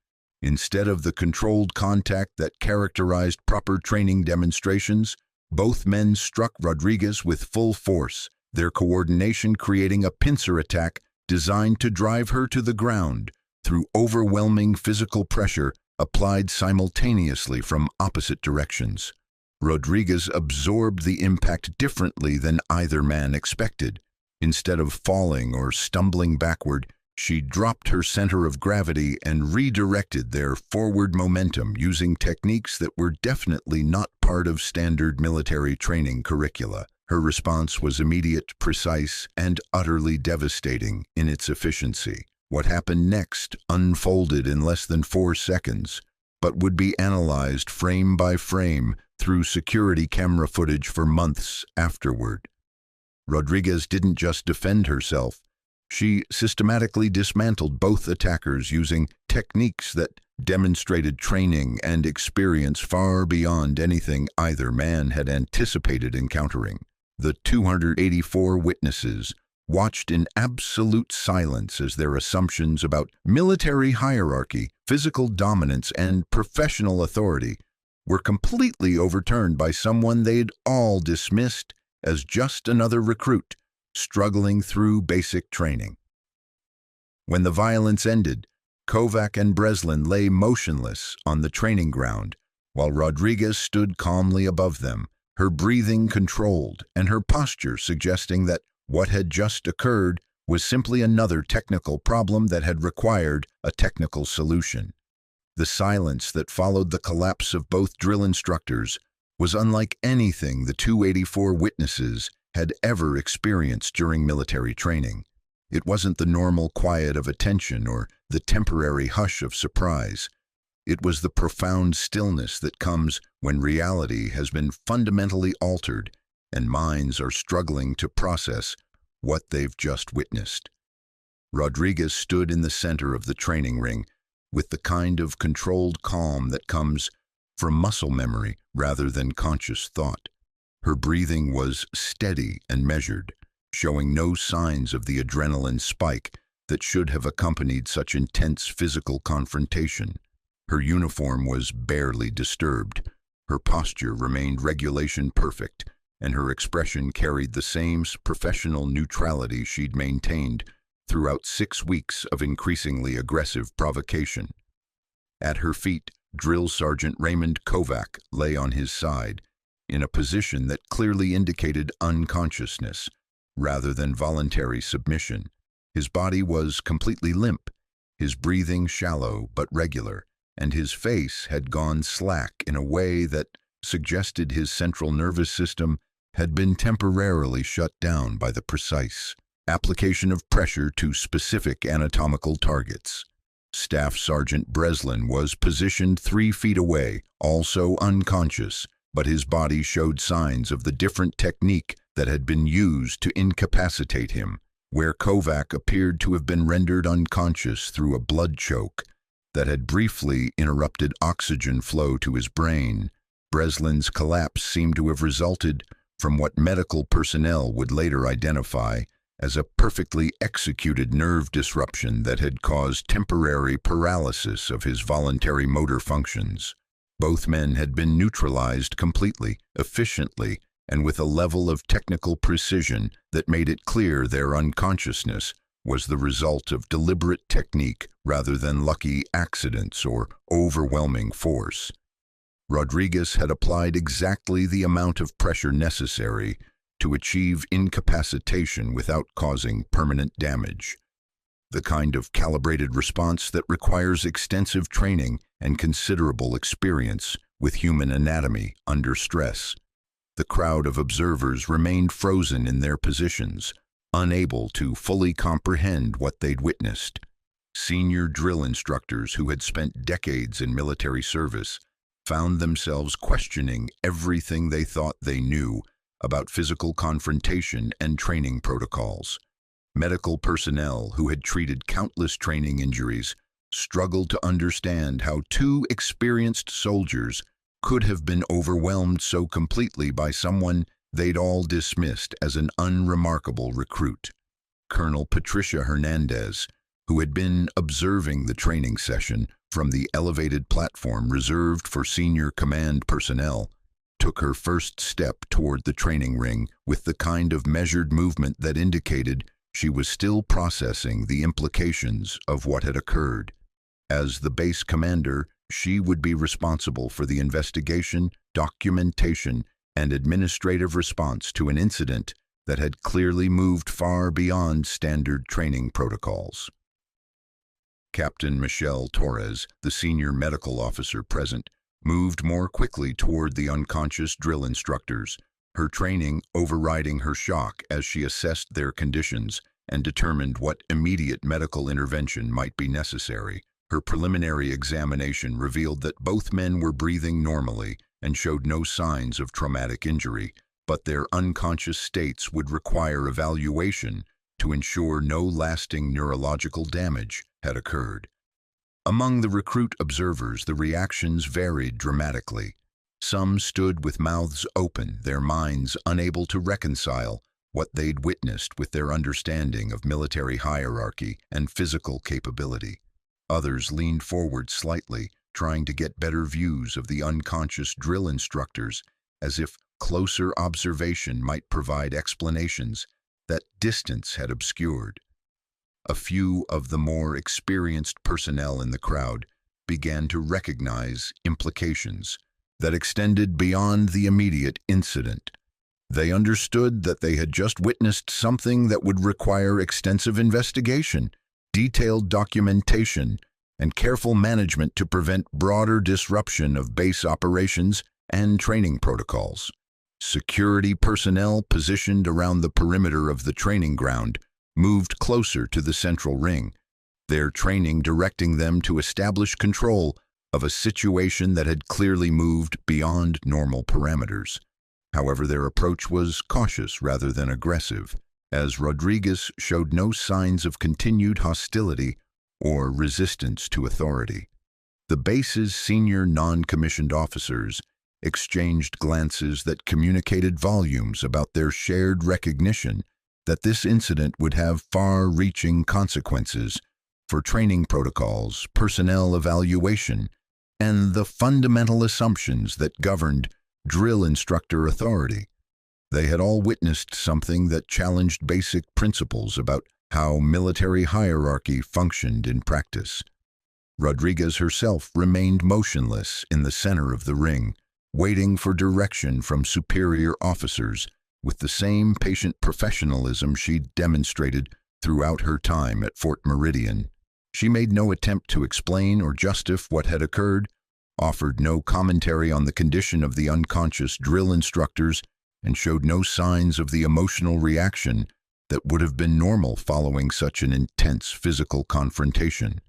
Instead of the controlled contact that characterized proper training demonstrations, both men struck Rodriguez with full force, their coordination creating a pincer attack designed to drive her to the ground through overwhelming physical pressure applied simultaneously from opposite directions. Rodriguez absorbed the impact differently than either man expected. Instead of falling or stumbling backward, she dropped her center of gravity and redirected their forward momentum using techniques that were definitely not part of standard military training curricula. Her response was immediate, precise, and utterly devastating in its efficiency. What happened next unfolded in less than 4 seconds, but would be analyzed frame by frame through security camera footage for months afterward. Rodriguez didn't just defend herself. She systematically dismantled both attackers using techniques that demonstrated training and experience far beyond anything either man had anticipated encountering. The 284 witnesses watched in absolute silence as their assumptions about military hierarchy, physical dominance, and professional authority were completely overturned by someone they'd all dismissed as just another recruit struggling through basic training. When the violence ended, Kovak and Breslin lay motionless on the training ground, while Rodriguez stood calmly above them, her breathing controlled and her posture suggesting that what had just occurred was simply another technical problem that had required a technical solution. The silence that followed the collapse of both drill instructors was unlike anything the 284 witnesses had ever experienced during military training. It wasn't the normal quiet of attention or the temporary hush of surprise. It was the profound stillness that comes when reality has been fundamentally altered and minds are struggling to process what they've just witnessed. Rodriguez stood in the center of the training ring with the kind of controlled calm that comes from muscle memory rather than conscious thought. Her breathing was steady and measured, showing no signs of the adrenaline spike that should have accompanied such intense physical confrontation. Her uniform was barely disturbed. Her posture remained regulation perfect, and her expression carried the same professional neutrality she'd maintained throughout 6 weeks of increasingly aggressive provocation. At her feet, Drill Sergeant Raymond Kovak lay on his side, in a position that clearly indicated unconsciousness rather than voluntary submission. His body was completely limp, his breathing shallow but regular, and his face had gone slack in a way that suggested his central nervous system had been temporarily shut down by the precise application of pressure to specific anatomical targets. Staff Sergeant Breslin was positioned 3 feet away, also unconscious, but his body showed signs of the different technique that had been used to incapacitate him. Where Kovak appeared to have been rendered unconscious through a blood choke that had briefly interrupted oxygen flow to his brain, Breslin's collapse seemed to have resulted from what medical personnel would later identify as a perfectly executed nerve disruption that had caused temporary paralysis of his voluntary motor functions. Both men had been neutralized completely, efficiently, and with a level of technical precision that made it clear their unconsciousness was the result of deliberate technique rather than lucky accidents or overwhelming force. Rodriguez had applied exactly the amount of pressure necessary to achieve incapacitation without causing permanent damage. The kind of calibrated response that requires extensive training and considerable experience with human anatomy under stress. The crowd of observers remained frozen in their positions, unable to fully comprehend what they'd witnessed. Senior drill instructors who had spent decades in military service found themselves questioning everything they thought they knew about physical confrontation and training protocols. Medical personnel who had treated countless training injuries struggled to understand how two experienced soldiers could have been overwhelmed so completely by someone they'd all dismissed as an unremarkable recruit. Colonel Patricia Hernandez, who had been observing the training session from the elevated platform reserved for senior command personnel, took her first step toward the training ring with the kind of measured movement that indicated she was still processing the implications of what had occurred. As the base commander, she would be responsible for the investigation, documentation, and administrative response to an incident that had clearly moved far beyond standard training protocols. Captain Michelle Torres, the senior medical officer present, moved more quickly toward the unconscious drill instructors, her training overriding her shock as she assessed their conditions and determined what immediate medical intervention might be necessary. Her preliminary examination revealed that both men were breathing normally and showed no signs of traumatic injury, but their unconscious states would require evaluation to ensure no lasting neurological damage had occurred. Among the recruit observers, the reactions varied dramatically. Some stood with mouths open, their minds unable to reconcile what they'd witnessed with their understanding of military hierarchy and physical capability. Others leaned forward slightly, trying to get better views of the unconscious drill instructors, as if closer observation might provide explanations that distance had obscured. A few of the more experienced personnel in the crowd began to recognize implications that extended beyond the immediate incident. They understood that they had just witnessed something that would require extensive investigation, detailed documentation, and careful management to prevent broader disruption of base operations and training protocols. Security personnel positioned around the perimeter of the training ground moved closer to the central ring, their training directing them to establish control of a situation that had clearly moved beyond normal parameters. However, their approach was cautious rather than aggressive, as Rodriguez showed no signs of continued hostility or resistance to authority. The base's senior non-commissioned officers exchanged glances that communicated volumes about their shared recognition that this incident would have far-reaching consequences for training protocols, personnel evaluation, and the fundamental assumptions that governed drill instructor authority. They had all witnessed something that challenged basic principles about how military hierarchy functioned in practice. Rodriguez herself remained motionless in the center of the ring, waiting for direction from superior officers with the same patient professionalism she'd demonstrated throughout her time at Fort Meridian. She made no attempt to explain or justify what had occurred, offered no commentary on the condition of the unconscious drill instructors, and showed no signs of the emotional reaction that would have been normal following such an intense physical confrontation.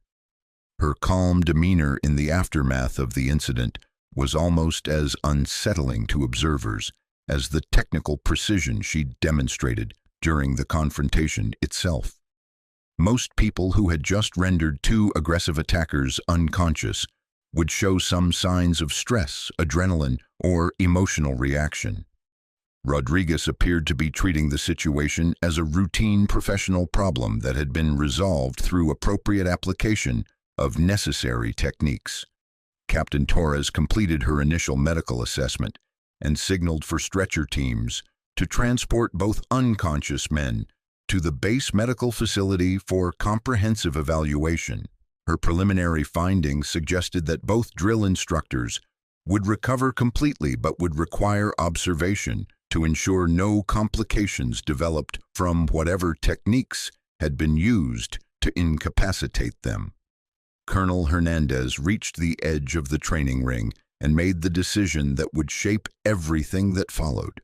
Her calm demeanor in the aftermath of the incident was almost as unsettling to observers as the technical precision she demonstrated during the confrontation itself. Most people who had just rendered two aggressive attackers unconscious would show some signs of stress, adrenaline, or emotional reaction. Rodriguez appeared to be treating the situation as a routine professional problem that had been resolved through appropriate application of necessary techniques. Captain Torres completed her initial medical assessment and signaled for stretcher teams to transport both unconscious men to the base medical facility for comprehensive evaluation. Her preliminary findings suggested that both drill instructors would recover completely but would require observation to ensure no complications developed from whatever techniques had been used to incapacitate them. Colonel Hernandez reached the edge of the training ring and made the decision that would shape everything that followed.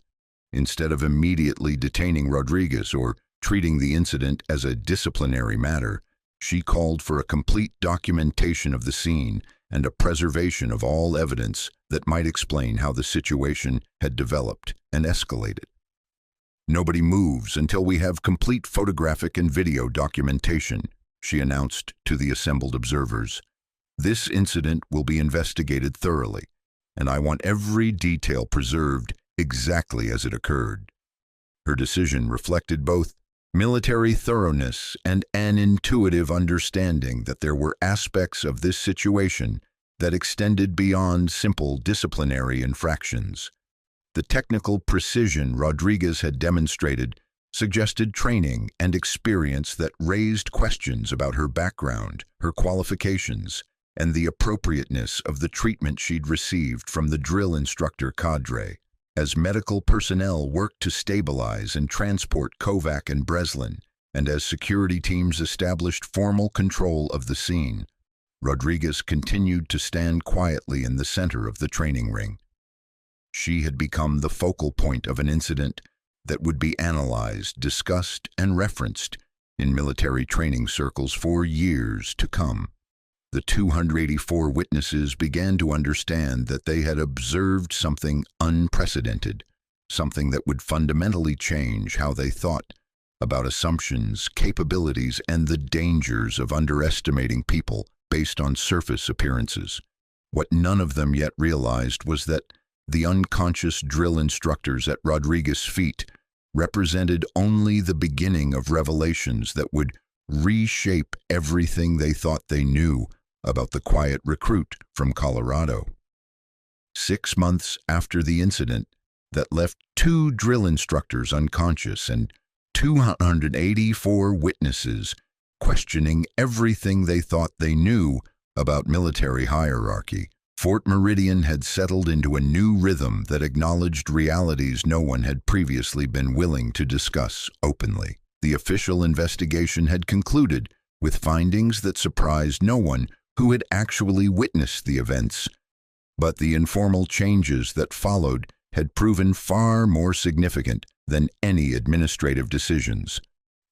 Instead of immediately detaining Rodriguez or treating the incident as a disciplinary matter, she called for a complete documentation of the scene and a preservation of all evidence that might explain how the situation had developed and escalated. "Nobody moves until we have complete photographic and video documentation," she announced to the assembled observers. "This incident will be investigated thoroughly, and I want every detail preserved exactly as it occurred." Her decision reflected both military thoroughness and an intuitive understanding that there were aspects of this situation that extended beyond simple disciplinary infractions. The technical precision Rodriguez had demonstrated suggested training and experience that raised questions about her background, her qualifications, and the appropriateness of the treatment she'd received from the drill instructor cadre. As medical personnel worked to stabilize and transport Kovak and Breslin, and as security teams established formal control of the scene, Rodriguez continued to stand quietly in the center of the training ring. She had become the focal point of an incident that would be analyzed, discussed, and referenced in military training circles for years to come. The 284 witnesses began to understand that they had observed something unprecedented, something that would fundamentally change how they thought about assumptions, capabilities, and the dangers of underestimating people based on surface appearances. What none of them yet realized was that the unconscious drill instructors at Rodriguez's feet represented only the beginning of revelations that would reshape everything they thought they knew about the quiet recruit from Colorado. 6 months after the incident that left 2 drill instructors unconscious and 284 witnesses questioning everything they thought they knew about military hierarchy, Fort Meridian had settled into a new rhythm that acknowledged realities no one had previously been willing to discuss openly. The official investigation had concluded with findings that surprised no one who had actually witnessed the events, but the informal changes that followed had proven far more significant than any administrative decisions.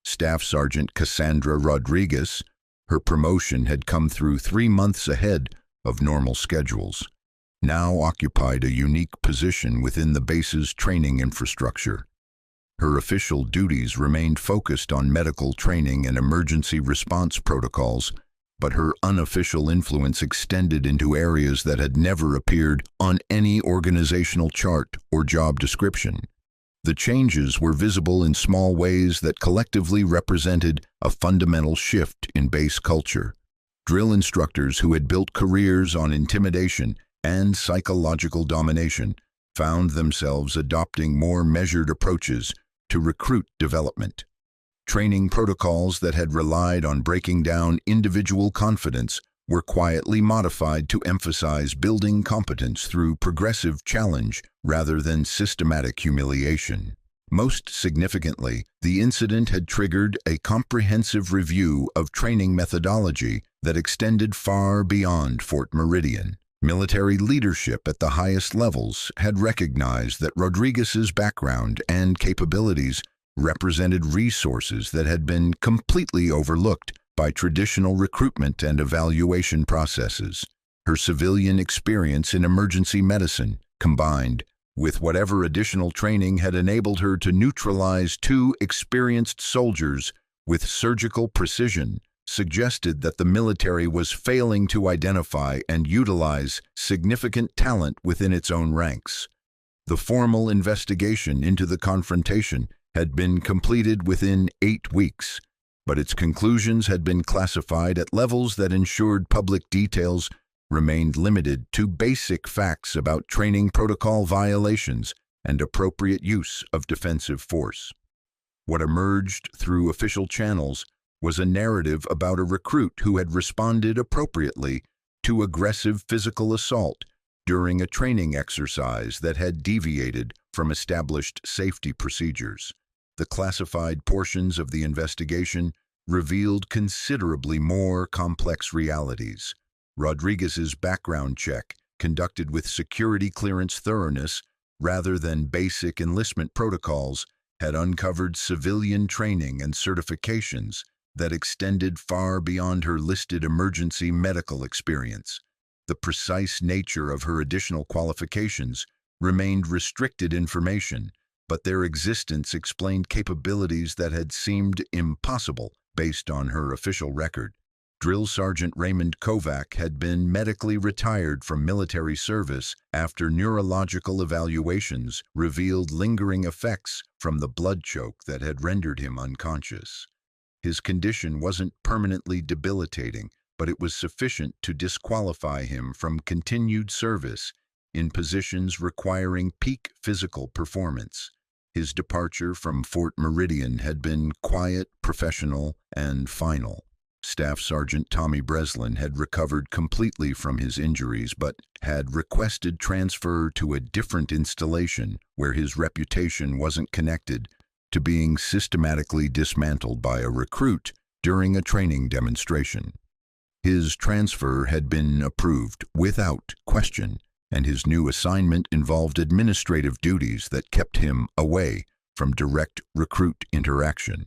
Staff Sergeant Cassandra Rodriguez, her promotion had come through 3 months ahead of normal schedules, now occupied a unique position within the base's training infrastructure. Her official duties remained focused on medical training and emergency response protocols, but her unofficial influence extended into areas that had never appeared on any organizational chart or job description. The changes were visible in small ways that collectively represented a fundamental shift in base culture. Drill instructors who had built careers on intimidation and psychological domination found themselves adopting more measured approaches to recruit development. Training protocols that had relied on breaking down individual confidence were quietly modified to emphasize building competence through progressive challenge rather than systematic humiliation. Most significantly, the incident had triggered a comprehensive review of training methodology that extended far beyond Fort Meridian. Military leadership at the highest levels had recognized that Rodriguez's background and capabilities represented resources that had been completely overlooked by traditional recruitment and evaluation processes. Her civilian experience in emergency medicine, combined with whatever additional training, had enabled her to neutralize 2 experienced soldiers with surgical precision, suggested that the military was failing to identify and utilize significant talent within its own ranks. The formal investigation into the confrontation had been completed within 8 weeks, but its conclusions had been classified at levels that ensured public details remained limited to basic facts about training protocol violations and appropriate use of defensive force. What emerged through official channels was a narrative about a recruit who had responded appropriately to aggressive physical assault during a training exercise that had deviated from established safety procedures. The classified portions of the investigation revealed considerably more complex realities. Rodriguez's background check conducted with security clearance thoroughness rather than basic enlistment protocols, had uncovered civilian training and certifications that extended far beyond her listed emergency medical experience. The precise nature of her additional qualifications remained restricted information, but their existence explained capabilities that had seemed impossible based on her official record. Drill Sergeant Raymond Kovak had been medically retired from military service after neurological evaluations revealed lingering effects from the blood choke that had rendered him unconscious. His condition wasn't permanently debilitating, but it was sufficient to disqualify him from continued service in positions requiring peak physical performance. His departure from Fort Meridian had been quiet, professional, and final. Staff Sergeant Tommy Breslin had recovered completely from his injuries but had requested transfer to a different installation where his reputation wasn't connected to being systematically dismantled by a recruit during a training demonstration. His transfer had been approved without question, and his new assignment involved administrative duties that kept him away from direct recruit interaction.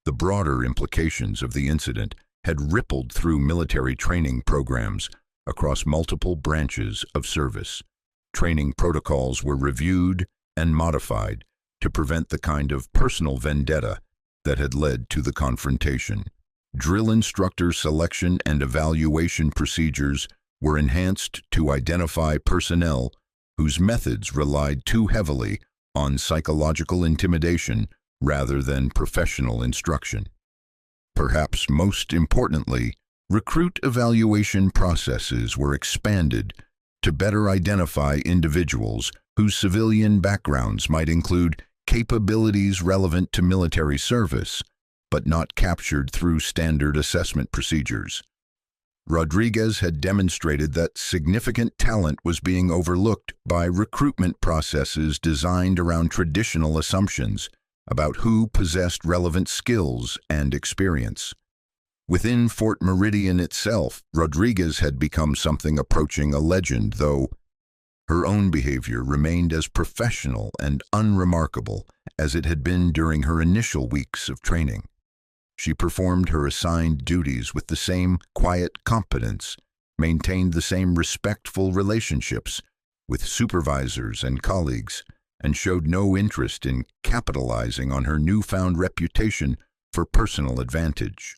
The broader implications of the incident had rippled through military training programs across multiple branches of service. Training protocols were reviewed and modified to prevent the kind of personal vendetta that had led to the confrontation. Drill instructor selection and evaluation procedures were enhanced to identify personnel whose methods relied too heavily on psychological intimidation rather than professional instruction. Perhaps most importantly, recruit evaluation processes were expanded to better identify individuals whose civilian backgrounds might include capabilities relevant to military service, but not captured through standard assessment procedures. Rodriguez had demonstrated that significant talent was being overlooked by recruitment processes designed around traditional assumptions about who possessed relevant skills and experience. Within Fort Meridian itself, Rodriguez had become something approaching a legend, though her own behavior remained as professional and unremarkable as it had been during her initial weeks of training. She performed her assigned duties with the same quiet competence, maintained the same respectful relationships with supervisors and colleagues, and showed no interest in capitalizing on her newfound reputation for personal advantage.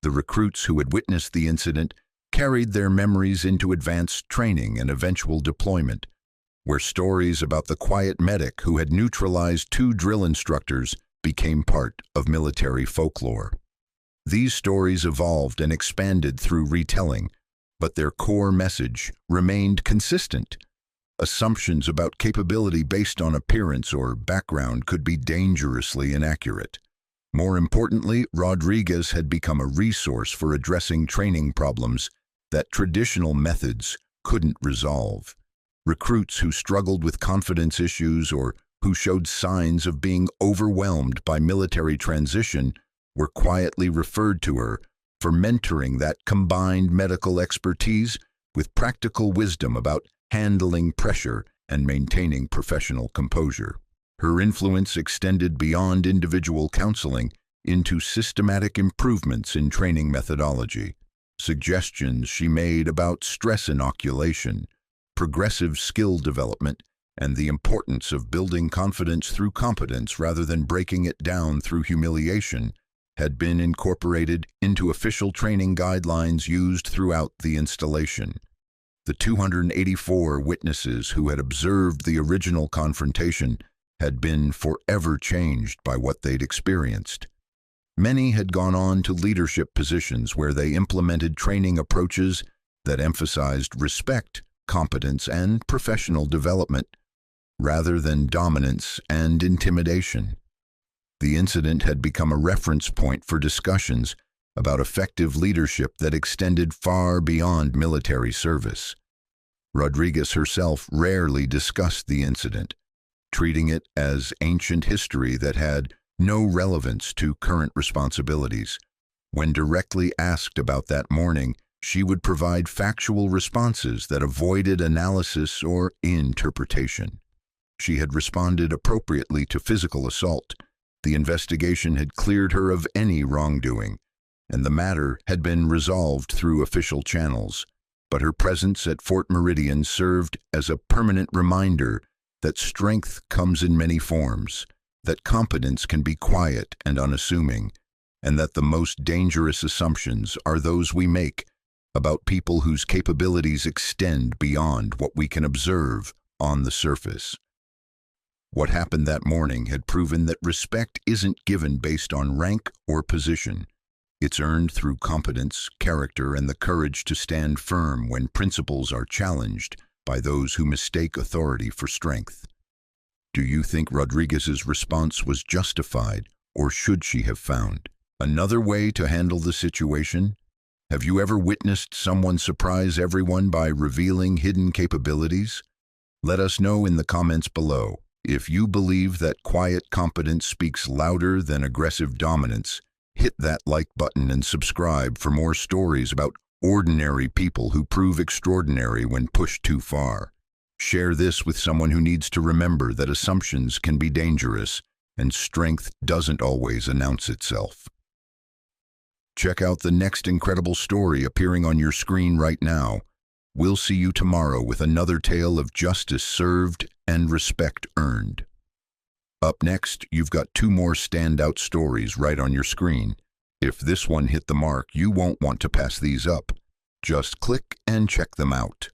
The recruits who had witnessed the incident carried their memories into advanced training and eventual deployment, where stories about the quiet medic who had neutralized 2 drill instructors became part of military folklore. These stories evolved and expanded through retelling, but their core message remained consistent. Assumptions about capability based on appearance or background could be dangerously inaccurate. More importantly, Rodriguez had become a resource for addressing training problems that traditional methods couldn't resolve. Recruits who struggled with confidence issues or who showed signs of being overwhelmed by military transition were quietly referred to her for mentoring that combined medical expertise with practical wisdom about handling pressure and maintaining professional composure. Her influence extended beyond individual counseling into systematic improvements in training methodology. Suggestions she made about stress inoculation, progressive skill development, and the importance of building confidence through competence rather than breaking it down through humiliation had been incorporated into official training guidelines used throughout the installation. The 284 witnesses who had observed the original confrontation had been forever changed by what they'd experienced. Many had gone on to leadership positions where they implemented training approaches that emphasized respect, competence, and professional development, rather than dominance and intimidation. The incident had become a reference point for discussions about effective leadership that extended far beyond military service. Rodriguez herself rarely discussed the incident, treating it as ancient history that had no relevance to current responsibilities. When directly asked about that morning, She would provide factual responses that avoided analysis or interpretation. She had responded appropriately to physical assault. The investigation had cleared her of any wrongdoing, and the matter had been resolved through official channels. But her presence at Fort Meridian served as a permanent reminder that strength comes in many forms, that competence can be quiet and unassuming, and that the most dangerous assumptions are those we make about people whose capabilities extend beyond what we can observe on the surface. What happened that morning had proven that respect isn't given based on rank or position. It's earned through competence, character, and the courage to stand firm when principles are challenged by those who mistake authority for strength. Do you think Rodriguez's response was justified, or should she have found another way to handle the situation? Have you ever witnessed someone surprise everyone by revealing hidden capabilities? Let us know in the comments below. If you believe that quiet competence speaks louder than aggressive dominance, hit that like button and subscribe for more stories about ordinary people who prove extraordinary when pushed too far. Share this with someone who needs to remember that assumptions can be dangerous and strength doesn't always announce itself. Check out the next incredible story appearing on your screen right now. We'll see you tomorrow with another tale of justice served and respect earned. Up next, you've got 2 more standout stories right on your screen. If this one hit the mark, you won't want to pass these up. Just click and check them out.